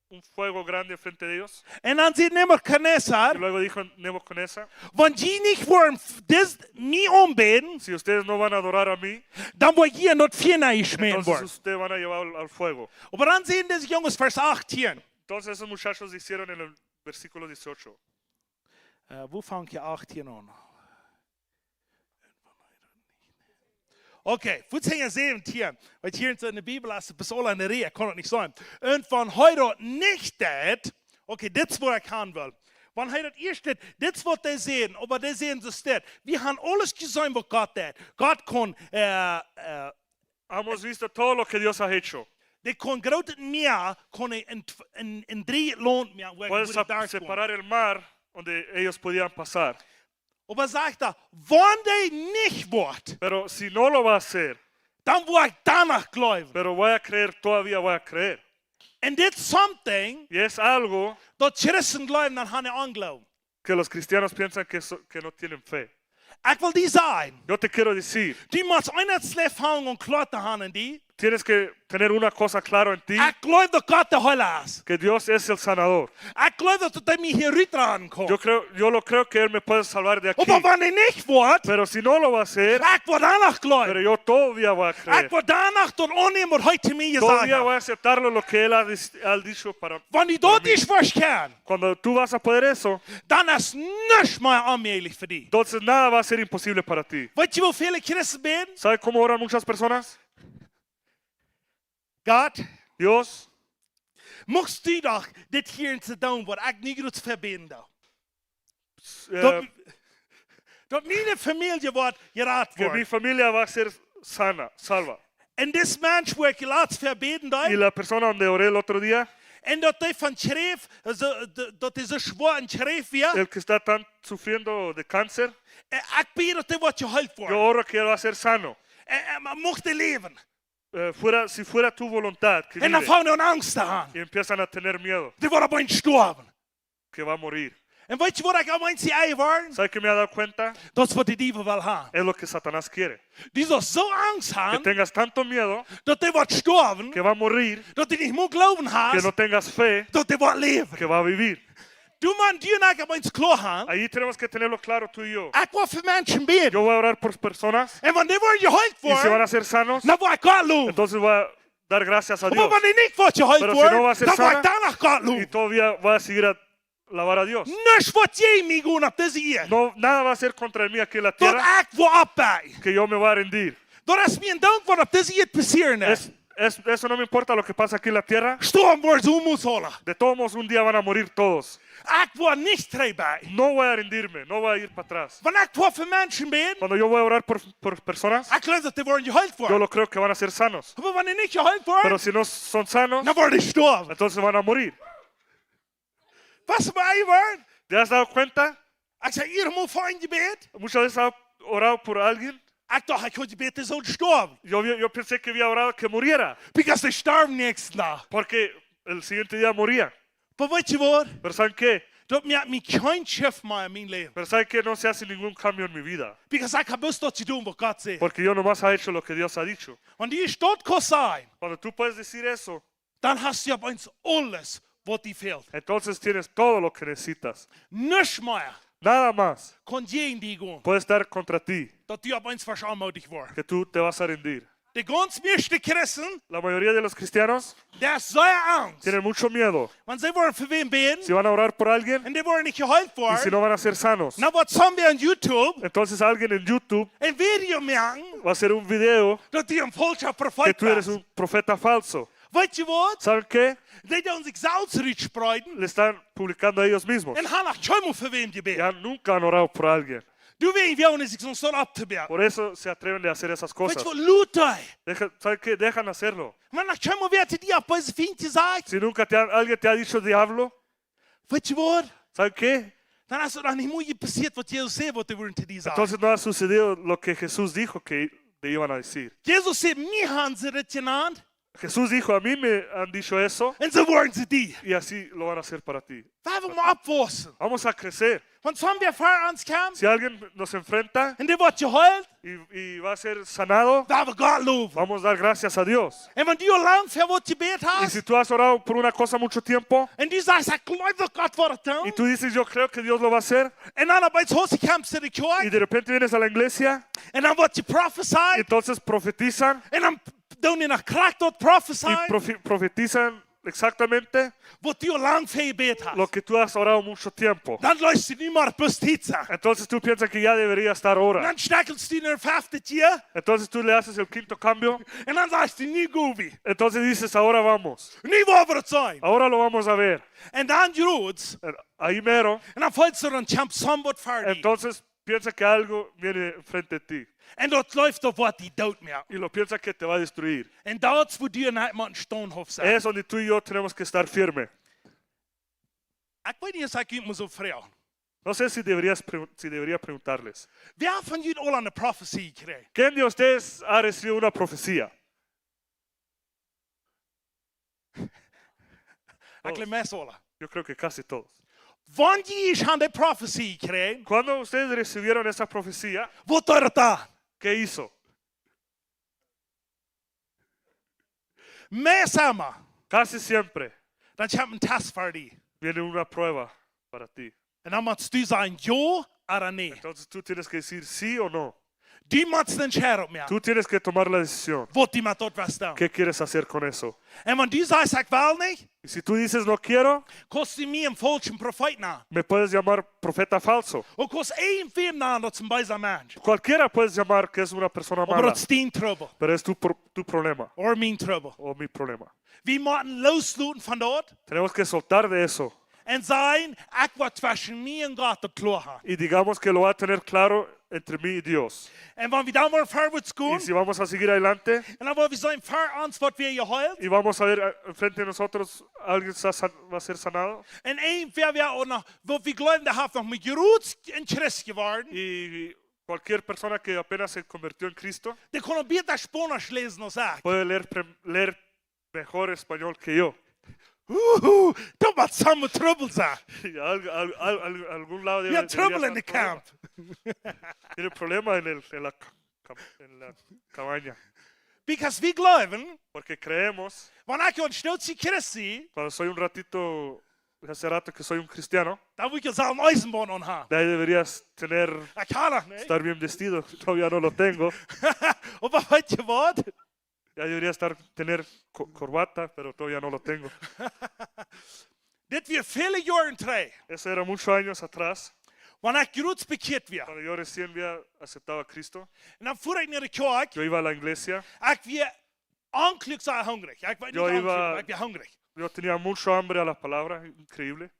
un fuego grande frente de ellos. En dan zegt Y Nebuchadnezzar, luego dijo Nebuchadnezzar, want je niet worden dit niet aanbidden, si ustedes no van a adorar a mí, dan wordt je in dat vuur gesmeten entonces worden. ustedes van a llevar al fuego. Aber dan zeggen deze jongens vers 18. Entonces esos muchachos hicieron en el versículo 18. Wo vang je 18 aan? Okay, wo hängen 17? Weil hier in der Bibel ist es bis alle in der Reihe, kann das nicht sein. Und von heute nicht das, okay, das ist, wo ich haben will. Wenn heute erst das, das ist, was die sehen, aber die sehen es das. Wir haben alles gesehen, was Gott tut. Gott kann, Hemos visto todo lo que Dios ha hecho. die kann großes Meer, kann in 3 Land mehr, wo Puedes ich da kann. separar el mar donde ellos podían pasar. Aber sagt er, wenn die nicht wird, Pero si no lo va a hacer, dann will ich danach glauben. pero voy a creer, todavía voy a creer. And that's something Y es algo dat Christen glauben, dan gaan ze aangeloven. que los cristianos piensan que no tienen fe. Ik wil die zijn. Yo te quiero decir, Die moet een slecht hangen en klaar te gaan in die. tienes que tener una cosa claro en ti, Ik geloof dat God de heilige is. que Dios es el sanador. Ik geloof dat hij mij hier uitdragen kan. Yo lo creo que Él me puede salvar de aquí. Maar wanneer niet wordt, Pero si no lo va a hacer, ik word danach pero geloven. yo todavía voy a creer. Ik word danach tot aannemen wat hij te mij gezegd Todavía voy heeft. a aceptarlo lo que Él ha dicho para Wanneer dat is wat kan, Cuando tú vas a poder eso, dan is niks meer aanmerkelijk voor die. entonces nada va a ser imposible para ti. Weet je hoeveel christen ben? ¿Sabes cómo oran muchas personas? God, Dios, mocht u toch dit hier te doen wat ik niet goed verbinden. eh, Dat mijn familie wordt geraad que mi wordt. familia va a ser sana, salva. En dit mens waar ik laatst verbeden Y deed, la persona donde oré el otro día, en dat hij van schreef, dat is een zwaar en schreef weer, el que está tan sufriendo de cáncer, ik bid dat hij wordt geheeld yo wordt. oro que él va a ser sano. Maar mocht hij leven. Si fuera tu voluntad que En dan vive, vangen we angst te gaan. y empiezan a tener miedo Die worden bijna gestorven. que va a morir. En weet je wat ik al eens zei waren? ¿Sabes qué me ha dado cuenta? Dat is wat die dieven wil gaan. Es lo que Satanás quiere. Die zal zo angst Que hebben, tengas tanto miedo dat hij wordt gestorven, que va a morir, dat hij niet moet geloven que heeft, no tengas fe dat hij wordt leven. que va a vivir. Du man, die en ik hebben eens klaar gaan. Ahí tenemos que tenerlo claro tú y yo. Ik wil voor mensen bidden. Yo voy a orar por personas En wanneer worden geheeld y si van a worden, ser sanos, dan wil ik God loven. entonces voy a dar gracias a Maar Dios. wanneer niet wordt gehuild Pero si no va a wordt, ser dan wordt sana, daar nog God Y loven. todavía va a seguir a alabar a Dios. Niks wordt jij mee doen op deze eer. No, nada va a ser contra mí aquí en la Dat tierra ik word opbij. que yo me voy a rendir. Dat is mijn dank wat op deze eer passeren is. Eso no me importa lo que pasa aquí en la tierra. Storm wordt zo moes holen. De todos modos, un día van a morir todos. Ik word niet bij. No voy a rendirme, no voy a ir para atrás. Wanneer ik voor mensen ben, Cuando yo voy a orar por personas, ik geloof dat die worden gehuild yo worden. lo creo que van a ser sanos. Maar wanneer niet gehuild Pero wordt, si no son sanos, dan worden ze gestorven. entonces van a morir. Wat mij wordt, ¿Te has dado cuenta? ik zei hier moet voor in je bed. Muchas veces has orado por alguien. Ik dacht, ik kon je bed zo gestorven. Yo pensé que había orado que muriera, Because they starven nächsten dag. porque el siguiente día moría. Maar weet je wat? Pero ¿saben qué? Dat maakt me geen shift meer in mijn leven. Pero ¿saben qué? No se hace ningún cambio en mi vida, Because ik heb best dat te doen wat God zegt. porque yo nomás he hecho lo que Dios ha dicho. Want die stad kan zijn, Cuando tú puedes decir eso, dan hast du opeens alles wat die fehlt. entonces tienes todo lo que necesitas. Niks meer Nada más kan je in die gaan. puede estar contra ti, Dat die opeens verschaammoedig wordt. que tú te vas a rendir. De ganz meeste christen, La mayoría de los cristianos daar is zeer angst. tienen mucho miedo. Want zij worden voor wem beden, Si van a orar por alguien en die worden niet gehuild y si worden. no van a ser sanos, Nou wordt zombie aan YouTube entonces alguien en YouTube een video maken va a hacer un video dat die een falsche que profeet tú eres is. un profeta falso. Weet je wat? ¿Saben qué? Die doen zichzelf uitspreiden Le están publicando a ellos mismos. en gaan nog helemaal voor wem je bent. Ya nunca han orado por alguien. Du weet wel eens ik zo'n stad op te bellen. Por eso se atreven a hacer esas Weet cosas. je wat? Loot hij. ¿Saben qué? Dejan hacerlo. Maar nog helemaal weer te die op deze vriendje zegt. Si nunca alguien te ha dicho diablo, Weet je wat? ¿saben qué? Dan is er nog niet moeite passiert wat Jezus zei wat er worden te die zeggen. Entonces no ha sucedido lo que Jesús dijo que te iban a decir. Jezus zei, mij gaan ze dit genannt Jesús dijo, a mí me han dicho eso en ze worden ze die. y así lo van a hacer para ti. We hebben maar opwassen. Vamos a crecer. Want van weer voor ons komt Si alguien nos enfrenta en die wordt gehuild, y va a ser sanado, dan hebben we God loven. vamos a dar gracias a Dios. En wanneer je lang voor wat je beet Y had, si tú has orado por una cosa mucho tiempo en die zegt, ik geloof dat God voor het y doen. tú dices, yo creo que Dios lo va a hacer, En dan bij het huis komt ze de y kerk, de repente vienes a la iglesia, en dan wordt je prophesied, entonces profetizan en dan doen die nog kracht tot y prophesied, profetizan exactamente wat je lang voor je beet lo had. que tú has orado mucho tiempo. Dan luister je niet meer op justitie. Entonces tú piensas que ya debería estar ahora. Dan stekkelst je naar 50 jaar, Entonces tú le haces el quinto cambio. en dan zegt hij niet goeie. Entonces dices, ahora vamos. Niet waar we het zijn. Ahora lo vamos a ver. En dan Joods, Ahí mero. en dan valt ze een champ somewhat verder. Entonces piensa que algo viene frente de ti. En dat läuft op wat die dood meer. Y lo piensa que te va a destruir. En dat is waar die en een stoonhof zijn. Es donde tú y yo tenemos que estar firme. Ik weet niet eens ik iemand zo vragen. No sé si debería preguntarles. Wie van jullie al aan de profetie gekregen? ¿Quién de ustedes ha recibido una profecía? Ik lees mes alle. Yo creo que casi todos. Wanneer is aan de profetie gekregen? Cuando ustedes recibieron esa profecía, Wat doet het dan? ¿qué hizo? Meestal. Casi siempre Dan heb je een test voor die. viene una prueba para ti. En dan moet je zeggen ja of nee. Entonces tú tienes que decir sí o no. Die moet je entscheiden op mij. Tú tienes que tomar la decisión. Wat die moet dat was doen. ¿Qué quieres hacer con eso? En wanneer die zegt ik wil niet, Y si tú dices no quiero, kost die mij een falsche profeet na. me puedes llamar profeta falso. Of kost één film na dat ze een bijzijn mens. Cualquiera puedes llamar que es una persona Maar mala, dat is die trouble. pero es tu problema Of mijn trouble. o mi problema. We moeten loslaten van dat. Tenemos que soltar de eso En zijn, ik word tussen mij en God te klaar. y digamos que lo va a tener claro entre mí y Dios. En wanneer we dan weer voorwaarts Y gaan, si vamos a seguir adelante en dan willen we zijn voor ons wat weer gehuild. y vamos a ver enfrente de nosotros alguien va a ser sanado En één weer weer ook nog, wat we geloven, dat heeft nog met Jeroens in Christus geworden. y cualquier persona que apenas se convirtió en Cristo Die kunnen beter Spanisch lezen als ik. puede leer mejor español que yo. Dat moet samen trouble zijn. Y algún lado We debería have trouble in estar the problema. camp. Tiene problema en la cabaña. Because we geloven, Porque creemos, wanneer ik een stootje Christus zie, cuando soy un ratito, hace rato que soy un cristiano, dan moet je zelf een eisenbahn aan hebben. de ahí deberías Ik ga nog niet. estar bien vestido. Todavía no lo tengo. Maar weet je wat? Ya debería tener corbata, pero todavía no lo tengo. Dit weer vele jaren terug. Eso era muchos años atrás, Wanneer ik groetsbekeerd werd. cuando yo recién había aceptado a Cristo. En dan voer ik naar de kerk. Yo iba a la iglesia. Ik weer aanklik zo hungrig. Ik weet niet Yo iba- aanklik, maar ik weer hungrig. Yo tenía mucho hambre a las palabras, increíble.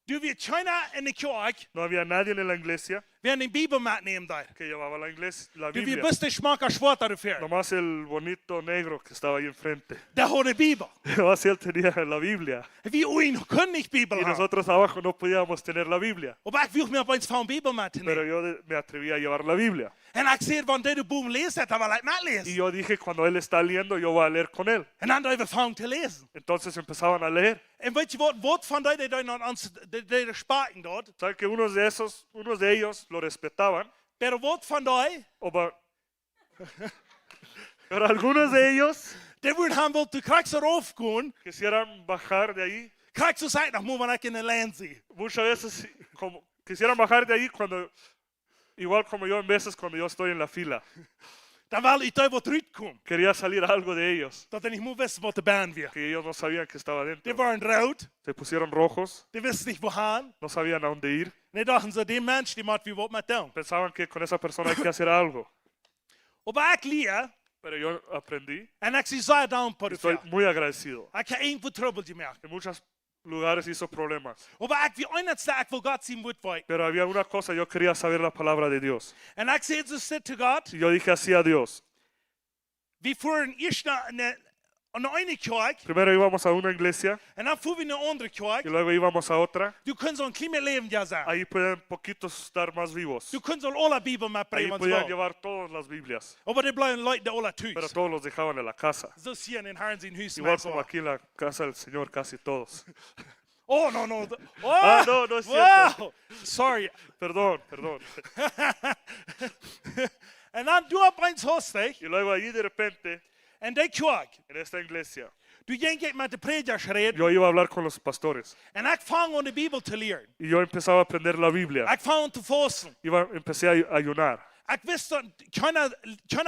Du weer China in de kerk. No había nadie en la iglesia Wir haben den Bibel mitnehmen da. que llevaba la Du wir Biblia. bist der Schmack als Schwarz dafür. Nomás el bonito negro que estaba ahí enfrente. Der hat die Bibel. Nomás él tenía la Biblia. Wir ihn können nicht Bibel Y haben. nosotros abajo no podíamos tener la Biblia. Aber ich will mir auf eins von Bibel Pero mitnehmen. yo me atreví a llevar la Biblia. Und ich sehe, wenn der Boom liest, dann will ich Y mitlesen. yo dije, cuando él está leyendo, yo voy a leer con él. Und dann wir fangen zu lesen. Entonces empezaban a leer. Und weißt du, was von der da uns der Spaten dort? ¿Saben que unos de ellos lo respetaban? Der was von der, Pero algunos de ellos der würde haben will, du kriegst darauf gehen, quisieran bajar de ahí. kriegst du Zeit nach, wenn ich in der Land sehe. Muchas veces quisieran bajar de ahí igual como yo en veces cuando yo estoy en la fila. Dann will ich da was zurückkommen. Quería salir algo de ellos, Dass ich nicht mehr wissen, was der Bahn wird. que ellos no sabían que estaba Die dentro. waren rot, Se pusieron rojos, die wissen nicht wohin. no sabían a dónde ir. Und die dachten so, der Mensch, die macht wie was mit dem. Pensaban que con esa persona hay que hacer algo. Aber ich lehre, Pero yo aprendí und ich bin sehr dankbar y estoy dafür. muy agradecido. Ich habe irgendwo Trouble gemerkt. En muchos lugares hizo problemas. Aber ich will eines sagen, ich will Gott sehen, was weit. Pero había una cosa, yo quería saber la palabra de Dios. Und ich sage so zu Gott, Y yo dije así a Dios. wir fuhren erst an eine Kirche, Primero íbamos a una iglesia und dann fuhren wir in eine andere y Kirche. luego íbamos a otra. Du kannst so ein kleines Leben ja sein. Ahí pueden poquitos estar más vivos. Du kannst alle Bibel Ahí mitbringen, wenn podían du willst. llevar todas las Biblias, Aber die bleiben Leute da alle pero Tüß. todos los dejaban en la casa. So hier in den Herren sind Hüsten. Igual como aquí en la casa del Señor, casi todos. Oh, no, no. Oh, Ah, no, no es cierto. wow. Sorry. Perdón. Und dann du ab eins hast dich, Y luego ahí de repente, in der Kirche, en esta iglesia, du gehst mit der Prediger reden, yo iba a hablar con los pastores. und ich fange an die Bibel zu lernen. Y yo empezaba a aprender la Biblia. Ich fange an zu fasten. Empecé a ayunar. Ich wusste, keiner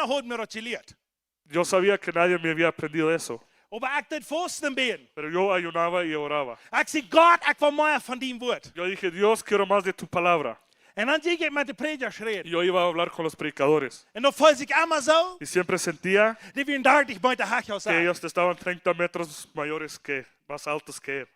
hat mir das gelehrt. Yo sabía que nadie me había aprendido eso. Aber ich did fasten und beten. Pero yo ayunaba y oraba. Ich sage, Gott, ich will mehr von deinem Wort. Yo dije, Dios, quiero más de tu palabra. Und dann gehe ich mit der Prediger Y reden. yo iba a hablar con los predicadores. Und dann fühlt sich immer so, Y siempre sentía die wir deutlich bei der Hache que sein. ellos estaban 30 metros más altos que él.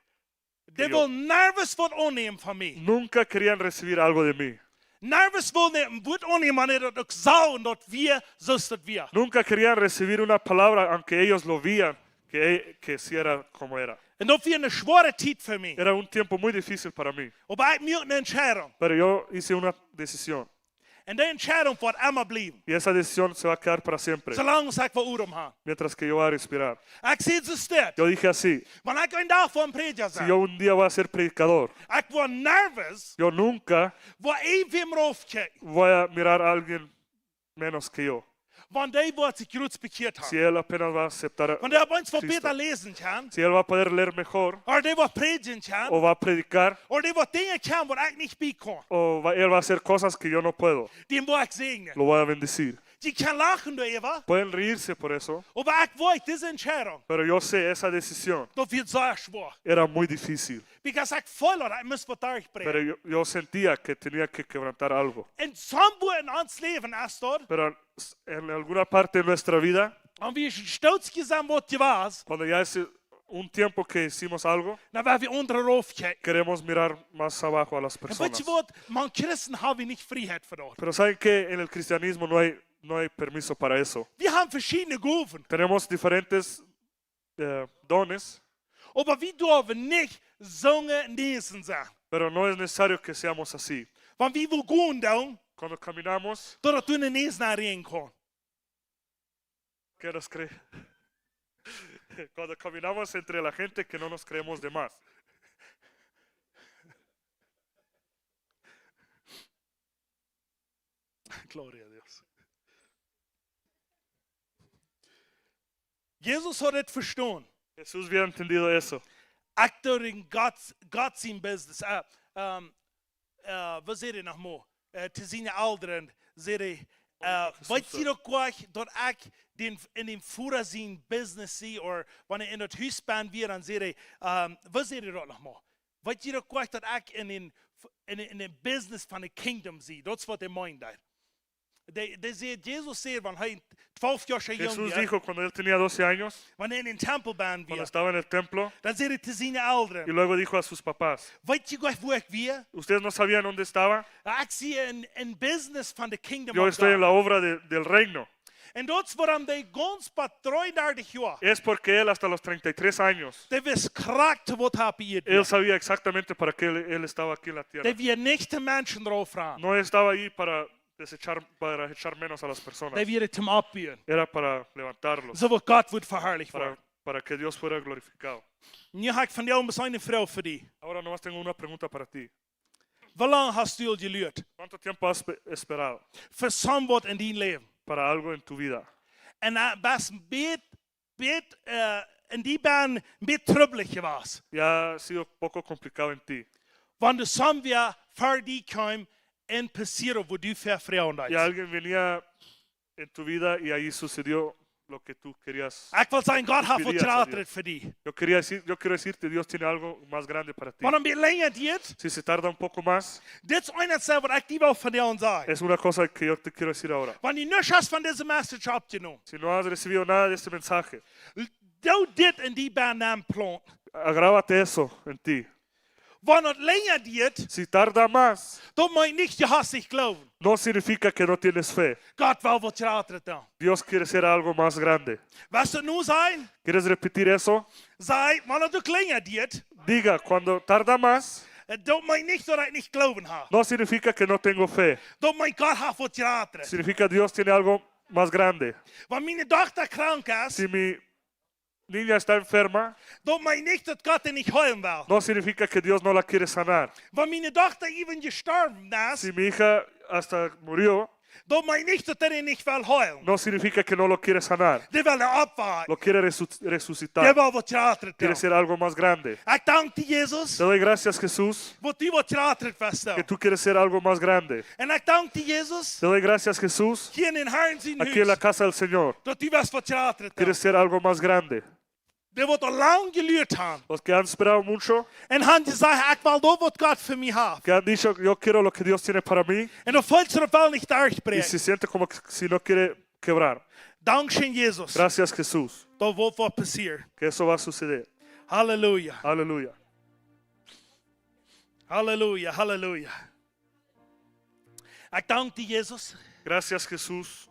Die wollen nervös was annehmen von mir. Nunca querían recibir algo de mí. Nervös wollen was annehmen, wenn das sagen, dass wir, so ist das wir. Nunca querían recibir una palabra, aunque ellos lo veían, que sí era como era. Und das wird eine schwere Zeit für mich. Era un tiempo muy difícil para mí. Aber ich muss eine Entscheidung. Pero yo hice una decisión. Und die Entscheidung wird immer bleiben. Y esa decisión se va a quedar para siempre. Solange ich Urum habe. Mientras que yo voy a respirar. Ich sehe es steht. Yo dije así, Wenn ich ein Tag vor dem Prediger si sein, yo un día voy a ser predicador, ich war nervös, yo nunca wo ich wem raufkriege, voy a mirar a alguien menos que yo. wenn die Wort sich kurz bekehrt Si haben. él apenas va a aceptar, Wenn der uns von Cristo. besser lesen kann, si él va a poder leer mejor, oder die was predigen kann, o va a predicar, oder die was Dinge kann, was ich nicht bekomme, él va a hacer cosas que yo no puedo, den will ich segnen. lo voy a bendecir. Die kann lachen darüber, Pueden reírse por eso, aber ich weiß, diese Entscheidung, pero yo sé esa decisión das wird sehr schwer. era muy difícil. Because ich voller, ich muss was durchbringen. Pero yo sentía que tenía que quebrantar algo. Und somewhere in uns Leben ist dort, Pero en alguna parte de nuestra vida, und wir stolz gesagt, was du warst, cuando ya es un tiempo que hicimos algo, dann werden wir unter raufkriegen. queremos mirar más abajo a las Und weißt personas. du was, man Christen haben nicht Freiheit für dort. Pero saben que en el cristianismo no hay permiso para eso. Wir haben verschiedene Gaben, Tenemos diferentes dones, aber wir dürfen nicht Zunge Nesen sein. pero no es necesario que seamos así. Wenn wir wo gehen, dann, Cuando caminamos, dass du eine Nesen reden kannst. ¿qué nos cree? Cuando caminamos entre la gente que no nos creemos de más. Gloria a Dios. Jesus hat es verstanden. Jesús había entendido eso. Actor in Gott sein Business. Was seht ihr noch mal? Zu seinen Aldern, seht ihr, weet je ook gleich, dat ik in dem Führersinn business zie, of wanneer in het huis ben weer, dan zeg ik, wat zeg je dat nog maar? Weet je ook gleich, dat ik in een business van de kingdom zie? Dat is wat hij meint daar. Jesus zei, wanneer hij 12 jaar jong Jesús was, dijo cuando él tenía 12 años, wanneer hij in de tempel ben cuando weer, estaba en el templo, dan zei hij te zijn y ouderen, luego dijo a sus papás, weet je gleich, waar ik weer? ¿ustedes no sabían dónde estaba? Ik zie een business van de kingdom Yo of estoy en God. la obra del reino. En dat is waarom hij gans pat 33 jaar, Es porque él hasta los 33 años, hij wist kracht wat hij beïerd. él sabía exactamente para qué él estaba aquí en la tierra. Hij weer niet de mensen erover vragen. No estaba ahí para echar menos a las personas. Hij weer het hem opbouwen. Era para levantarlos, Zodat God wordt verherrlijkt worden. para que Dios fuera glorificado. Nu ga ik van jou een vrouw voor die. Ahora nomás tengo una pregunta para ti. Hoe lang hast du al geleerd? ¿Cuánto tiempo has esperado Voor somewhat in die leven. para algo en tu vida? En was in die baan een beetje trubbelig geweest. Y ha sido poco complicado en ti. Want de som weer voor die kwam en passeren waar du voor vrouwen Y bent. alguien venía en tu vida y ahí sucedió lo que tú querías. Ik wil zeggen, God heeft wat Pedías a gelaten voor die. Yo quiero decirte, Dios tiene algo más grande para ti. Want een beetje langer duurt, Si se tarda un poco más, dit is een van wat ik die wil van jou zeggen. es una cosa que yo te quiero decir ahora. Want je niet hast van deze message opgenomen. Si no has recibido nada de este mensaje, Doe dit in die baan naam plant. agrábate eso en ti. Want het langer duurt, Si tarda más, dan moet je niet je hastig geloven. no significa que no tienes fe. God wil wat gelaten doen. Dios quiere ser algo más grande. Was het nu zijn? ¿Quieres repetir eso? Zei, wanneer het langer duurt, Diga, cuando tarda más, dan moet je niet dat ik niet geloven heb. no significa que no tengo fe. Dan moet God heeft wat gelaten. Significa Dios tiene algo más grande. Want mijn dochter krank is, Si mi niña está enferma, dan moet je niet dat God er niet heilen wil. no significa que Dios no la quiere sanar. Want mijn dochter even gestorven is, Si mi hija hasta murió, dan moet je niet dat er niet wil heilen. no significa que no lo quiere sanar. Die wil er opwaarden. Lo quiere Die resucitar. wil wat gelaten Quiere doen. ser algo más grande. Ik dank je, Jezus, Te doy gracias, Jesús, wat die wat gelaten was. que tú quieres ser algo más grande. En ik dank je, Jezus, Te doy gracias, Jesús, hier in Herrn zijn aquí en la huis, casa del Señor. dat die was wat gelaten doen. Quieres ser algo más grande. Die wat al lang geleerd hebben. Los que han esperado mucho, En han gezegd, ik wil dat wat God voor mij heeft. que han dicho, yo quiero lo que Dios tiene para mí, En dan voelt ze het wel niet y uitbrengen. se siente como que si no quiere quebrar. Dankzij Jezus. Gracias, Jesús, Dat wordt wat passeren. que eso va a suceder. Halleluja. Aleluya. Halleluja. Halleluja. Ik dank je, Jezus, Gracias, Jesús,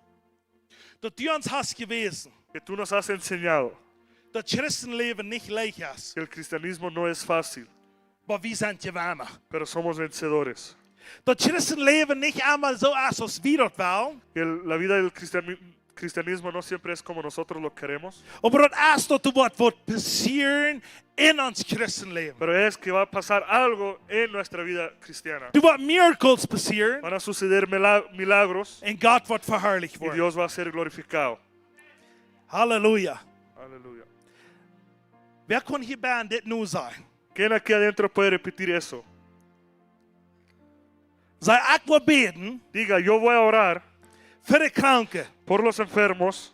dat u ons hast gewezen. que tú nos has enseñado Dat christenleven niet leeg is. que el cristianismo no es fácil, Maar we zijn gewonnen. pero somos vencedores. Dat christenleven niet allemaal zo is als wie dat wil. Que la vida del cristianismo no siempre es como nosotros lo queremos, Maar dat is dat er wat passeren in ons christenleven. pero es que va a pasar algo en nuestra vida cristiana. Er wat miracles passeren. Van a suceder milagros En God wordt verherrlijkt y worden. Dios va a ser glorificado. Halleluja. Aleluya. Wer kon hier bij dit nu zijn? ¿Quién aquí adentro puede repetir eso? Zij ik wil beden Diga, yo voy a orar voor de kranken. por los enfermos.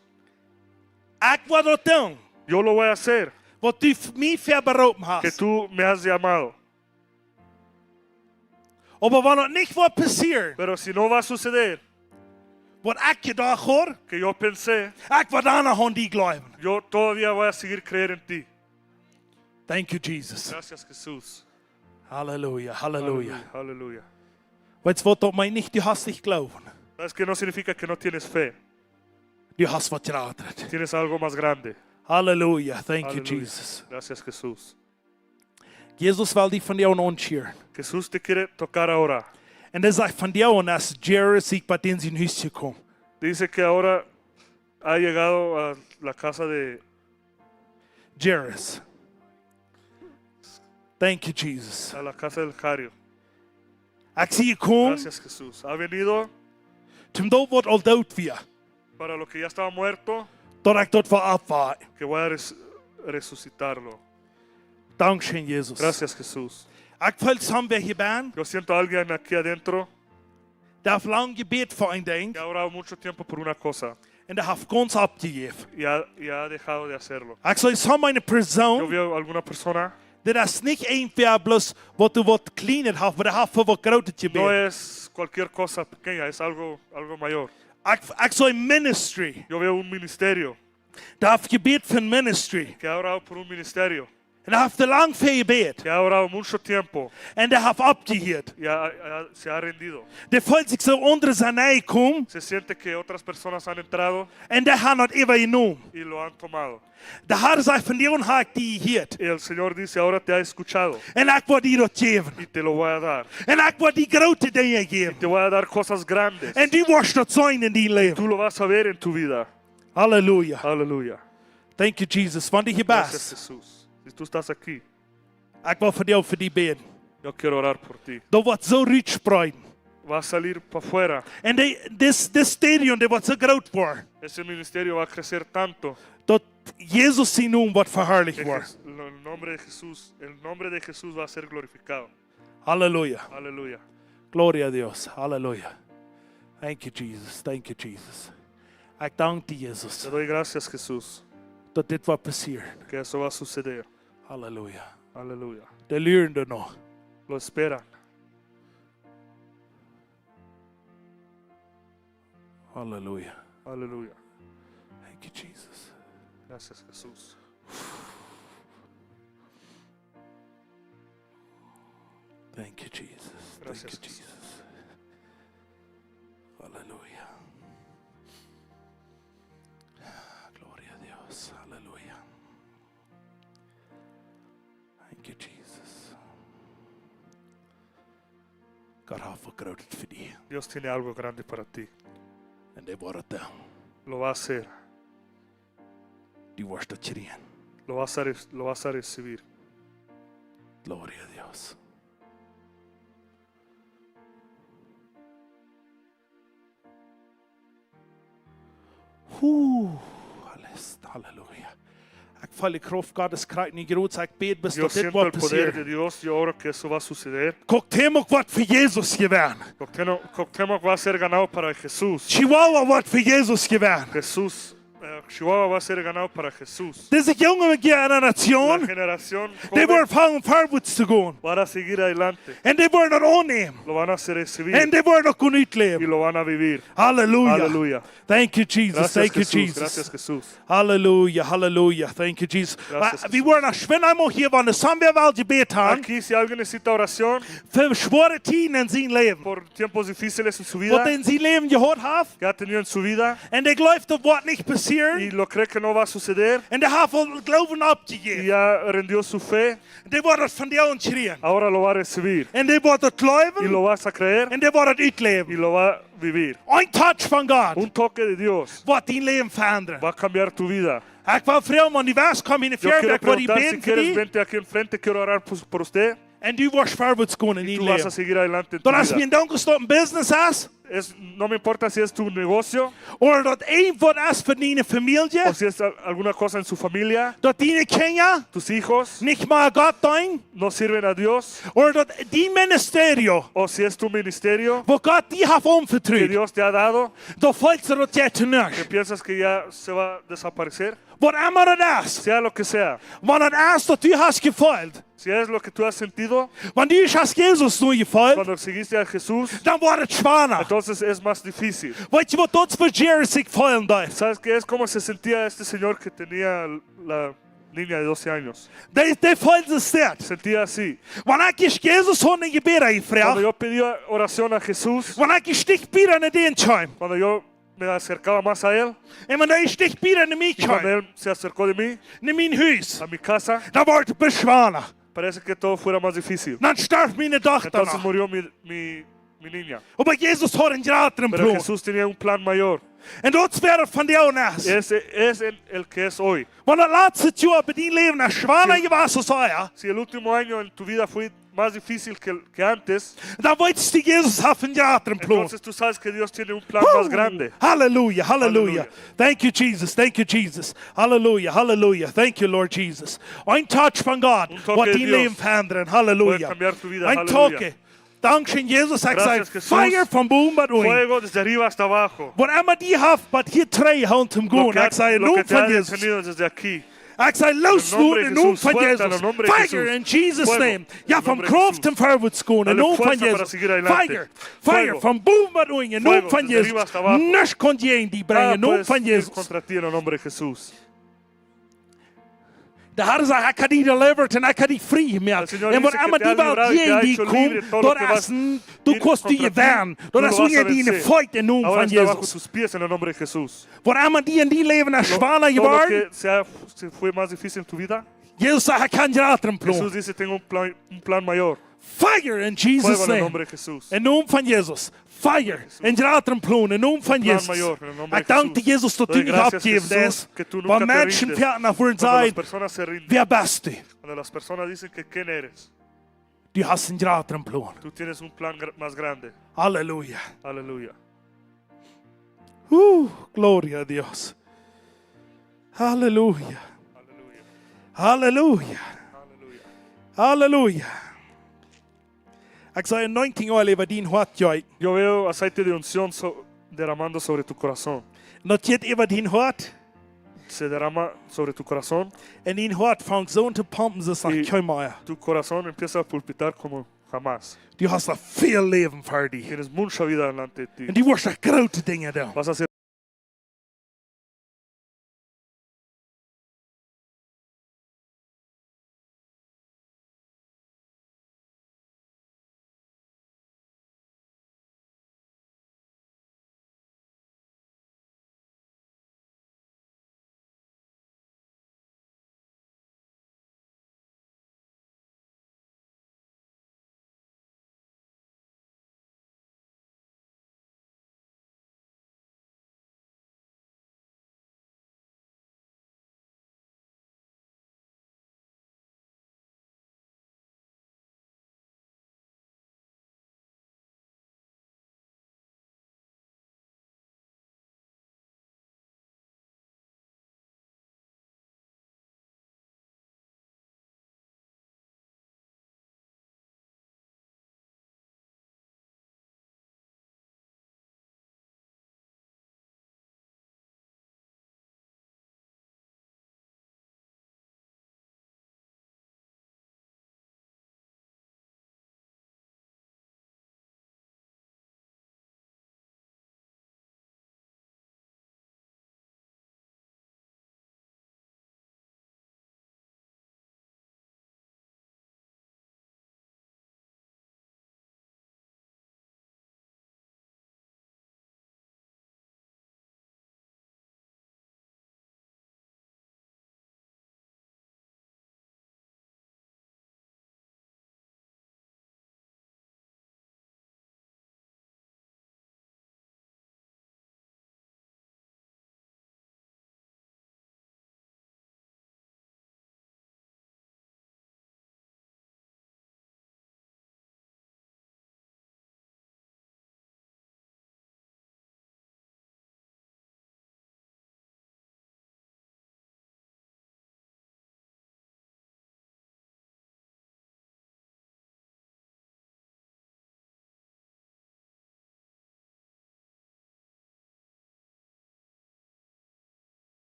Ik wil dat doen. Yo lo voy a hacer, Wat u mij verberoepen que hast. tú me has llamado. Maar wanneer het niet wordt passeren. Pero si no va a suceder, Wat ik gedacht hoor. que yo pensé, Ik wil daarna aan die geloven. yo todavía voy a seguir creer en ti. Thank you, Jesus. Gracias, Jesús. Halleluja. Halleluja. Aleluya. Weet je wat dat mij niet? Du hast nicht geloven. ¿Sabes que no significa que no tienes fe? Du hast wat gelaten. Tienes algo más grande. Halleluja. Thank you, Aleluya. Jesus. Gracias, Jesús. Jesus wil die van jou aanscheren. Jesús te quiere tocar ahora. En dat zegt van jou als Jairus ik bij in zijn huis gekomen. Dice que ahora ha llegado a la casa de Jairus. Thank you, Jesus. a la casa del Jairo. Ik zie je komen. Gracias, Jesús. Ha venido Toen dat wordt al dood weer. para lo que ya estaba muerto, Dat ik dat wil afwachten. que voy a resucitarlo. Dankzij Jezus. Gracias, Jesús. Ik voel samen weer hier ben. Yo siento a alguien aquí adentro Der har lang gebet for en ting, que ha orado mucho tiempo por una cosa en der har ganz opgegeven. y ha dejado de hacerlo. Ik zou som een Yo persoon, veo alguna persona, dat is niet eenvoudig plus wat du wat kleiner hebt, maar dat heeft voor wat groter no gebed. es cualquier cosa pequeña, es algo mayor. Ik zou een ministry, Yo veo un ministerio dat heeft gebed voor een ministry. que ha orado por un ministerio, En dat heeft te lang voor gebed. que ha orado mucho tiempo En dat heeft opgegeven. y se ha rendido. Dat voelt zich zo onder zijn ei komen. Se siente que otras personas han entrado En dat heeft het even genomen. y lo han tomado. De Heer zei van die onhaak die je hield. Y el Señor dice, ahora te ha escuchado En ik wil die dat geven. y te lo voy a dar. En ik wil die grote dingen geven. Te voy a dar cosas grandes. En die wordt dat zijn in die leven. Tú lo vas a ver en tu vida. Halleluja. Aleluya. Thank you, Jesus. Want die Gracias, gebed. Jesús. Si tú estás aquí, Ik wil voor jou voor die beden. yo quiero orar por ti. Dat wordt zo rijk spreiden. Va a salir para afuera. En dit stadion, dat wordt zo groot worden. Ese ministerio va a crecer tanto. Dat Jezus zijn naam wordt verheerlijkt que worden. el nombre de Jesús va a ser glorificado. Halleluja. Aleluya. Gloria a Dios. Halleluja. Thank you, Jesus. Thank you, Jesus. Ik dank die Jezus Te doy gracias, Jesús, dat dit wat passeren. que eso va a suceder. Halleluja. Aleluya. De luren er nog. Lo esperan. Halleluja. Aleluya. Thank you, Jesus. Gracias, Jesús. Thank you, Jesus. Thank Gracias, you, Jesús. Jesus. Aleluya. Gloria a Dios. Aleluya. Thank you, Jesus. God har förgrödat för dig. Dios tiene algo grande para ti. Men det är bara det. Lo va a hacer. Du värsta tjejen. Lo vas a recibir. Gloria a Dios. Halleluja. Ik val i kraft Gottes kraft i grot, så jeg bed best Yo att det siento var el poder de passerat. Dios. Yo oro que eso va a suceder. Koktemok vart för Jesus gevärn. Cuauhtémoc va a ser ganado para Jesús. Chihuahua vart för Jesus gevärn. Chihuahua va a ser ganado para Jesús. Dessa unga La generation, generación de joven var fan förbuds till gån. van a seguir adelante. En de var något onem. Lo van a hacer recibir En de var något nytt y liv. lo van a vivir. Halleluja. Aleluya. Thank you, Jesus. Gracias, Thank you, Jesús. Jesus. Gracias, Jesús. Halleluja, halleluja. Thank you, Jesus. Gracias, Vi var när Svenna hier van de sambeval gebet han Aquí, si alguien necesita oración för svåra tiden i sin leven. por tiempos difíciles en su Vad vida, den sin leven gehört haft. que ha tenido en su vida En det glöfte vad nicht passieren. y lo cree que no va a suceder En det har fått glauben y abgegeben. ya rendió su fe, Det var det från det skrien. ahora lo va a recibir En det var det y glauben. lo vas a creer En det var det y utleben. lo va a vivir. En touch från God. Un toque de Dios Vad din leven förändrar. va a cambiar tu vida. Jag var fram om vers kom in i Yo quiero fjärde var i preguntar, si ben för quieres, dig. vente aquí enfrente, quiero orar por usted. En du var förbudsgående i Tú din vas a leven. seguir adelante en tu Då har vida. min donker stått en business ass. No me importa si es tu negocio Och dat en vad ass för dina familjer. o si es alguna cosa en su familia, Dat dina kinga. tus hijos Nicht mal Gott dein. no sirven a Dios, Och dat din ministerio. o si es tu ministerio Vad Gott die har que omförtryckt. Dios te ha dado, Då följs det åt hjärtan nu. que piensas que ya se va a desaparecer, Vad är det ass? sea lo que sea, Vad är det ass att du har geföljt? si es lo que tú has sentido Vad du har Jesus nu geföljt. cuando seguiste a Jesús, Dan var det svana. entonces es más difícil. Vet du vad Dots för Jerry sig följt där? ¿Sabes qué es? Como se sentía este señor que tenía la niña de 12 años. Det följdes det. Sentía así. Vad är Jesus hon i bera i Cuando fred? yo pedía oración a Jesús, Vad är stickbira när det är en chim? cuando yo me acercaba más a Él, Men det är stickbira när min y cuando chim. Él se acercó de mí, När min hus. a mi casa, Då var det besvana. parece que todo fuera más difícil. När stark mina Entonces döttrarna. murió mi niña. Och vad Jesus har en graten Pero plan. Jesús tenía un plan mayor. En Dots värld från det och näs. Ese es el que es hoy. Vad har lärt sig till att din liv när svana i vad så sa jag. Si el último año en tu vida fue más difícil que antes, Då vet du Jesus har en graten plan. entonces tú sabes que Dios tiene un plan más grande. Hallelujah, hallelujah. Hallelujah. Thank you, Jesus. Thank you, Jesus. Hallelujah, hallelujah. Thank you, Lord Jesus. Ein touch från God. Un toque Vad de din Dios liv förändrar. Hallelujah. puede cambiar tu vida. Ein Hallelujah. toque. Dankeschön, Jesus. Ich sage, Gracias, Jesús. Feuer vom Boom bei euch. Fuego desde arriba hasta abajo. Was immer die habt, was hier drei haben zum Lo Gehen. Ich sage, lo Nun que te von ha Jesus. encendido desde aquí. Ich sage, los, En el nombre Lord, de in Namen Jesús, von fuerza, en Jesus. el nombre de Fire Jesús. in Jesus' Fuego, name. en Ja, el vom nombre de Kraft Jesús. zum Vorwärts gehen. In Dale Namen von fuerza para Jesus. seguir adelante. Fire, fire, Fuego. vom Boom bei euch. In Namen Fuego, von desde arriba Jesus. hasta abajo. Nichts konnte je in die bringen. Nada In Namen puedes von ir Jesus. contra ti en el nombre de Jesús. Der Herr sagt, ich kann dich delivered und ich kann dich frei El machen. Señor Und was dice que immer te ha die Welt librado y te je ha in die hecho libre. kommt, Todo lo dort que vas essen, du ir kannst dich contra ti, gewähren. tú Dort lo hast vas du a die in vencer. Fight in Namen Ahora von está bajo Jesus. tus pies en el nombre de Jesús. Was immer die in die Leben als schwanger Todo lo geworden, que se fue más difícil en tu vida, Jesus sagt, ich kann dir anderen Jesús Plan. dice, tengo un plan mayor. Fire in Jesus' Fuego en el name. nombre de Jesús. In Namen von Jesus. Fire. In der anderen Plan. In Namen von Plan Jesus. mayor, en el nombre Ich de danke Jesús. Jesus, dass du Doy nicht gracias, abgeben Jesús, lässt. que tú nunca Weil te Menschen rindes. werden nach vorn Cuando las sagen, personas se rinden, wer bist du? cuando las personas dicen que quién eres, Du hast einen anderen Plan. tú tienes un plan más grande. Halleluja. Aleluya. Gloria a Dios. Halleluja. Aleluya. Halleluja. Aleluya. Halleluja. Ich sage, 19 Jahre über dein Hart, Joy. Yo veo aceite de unción derramando sobre tu corazón. Not yet über dein Hart. Se derrama sobre tu corazón. Und dein Hart fängt so an zu pumpen, dass es Y kein mehr. tu corazón empieza a palpitar como jamás. Du hast noch viel Leben für dich. Tienes mucha vida delante de ti. Und du wirst noch große Dinge tun. Vas a hacer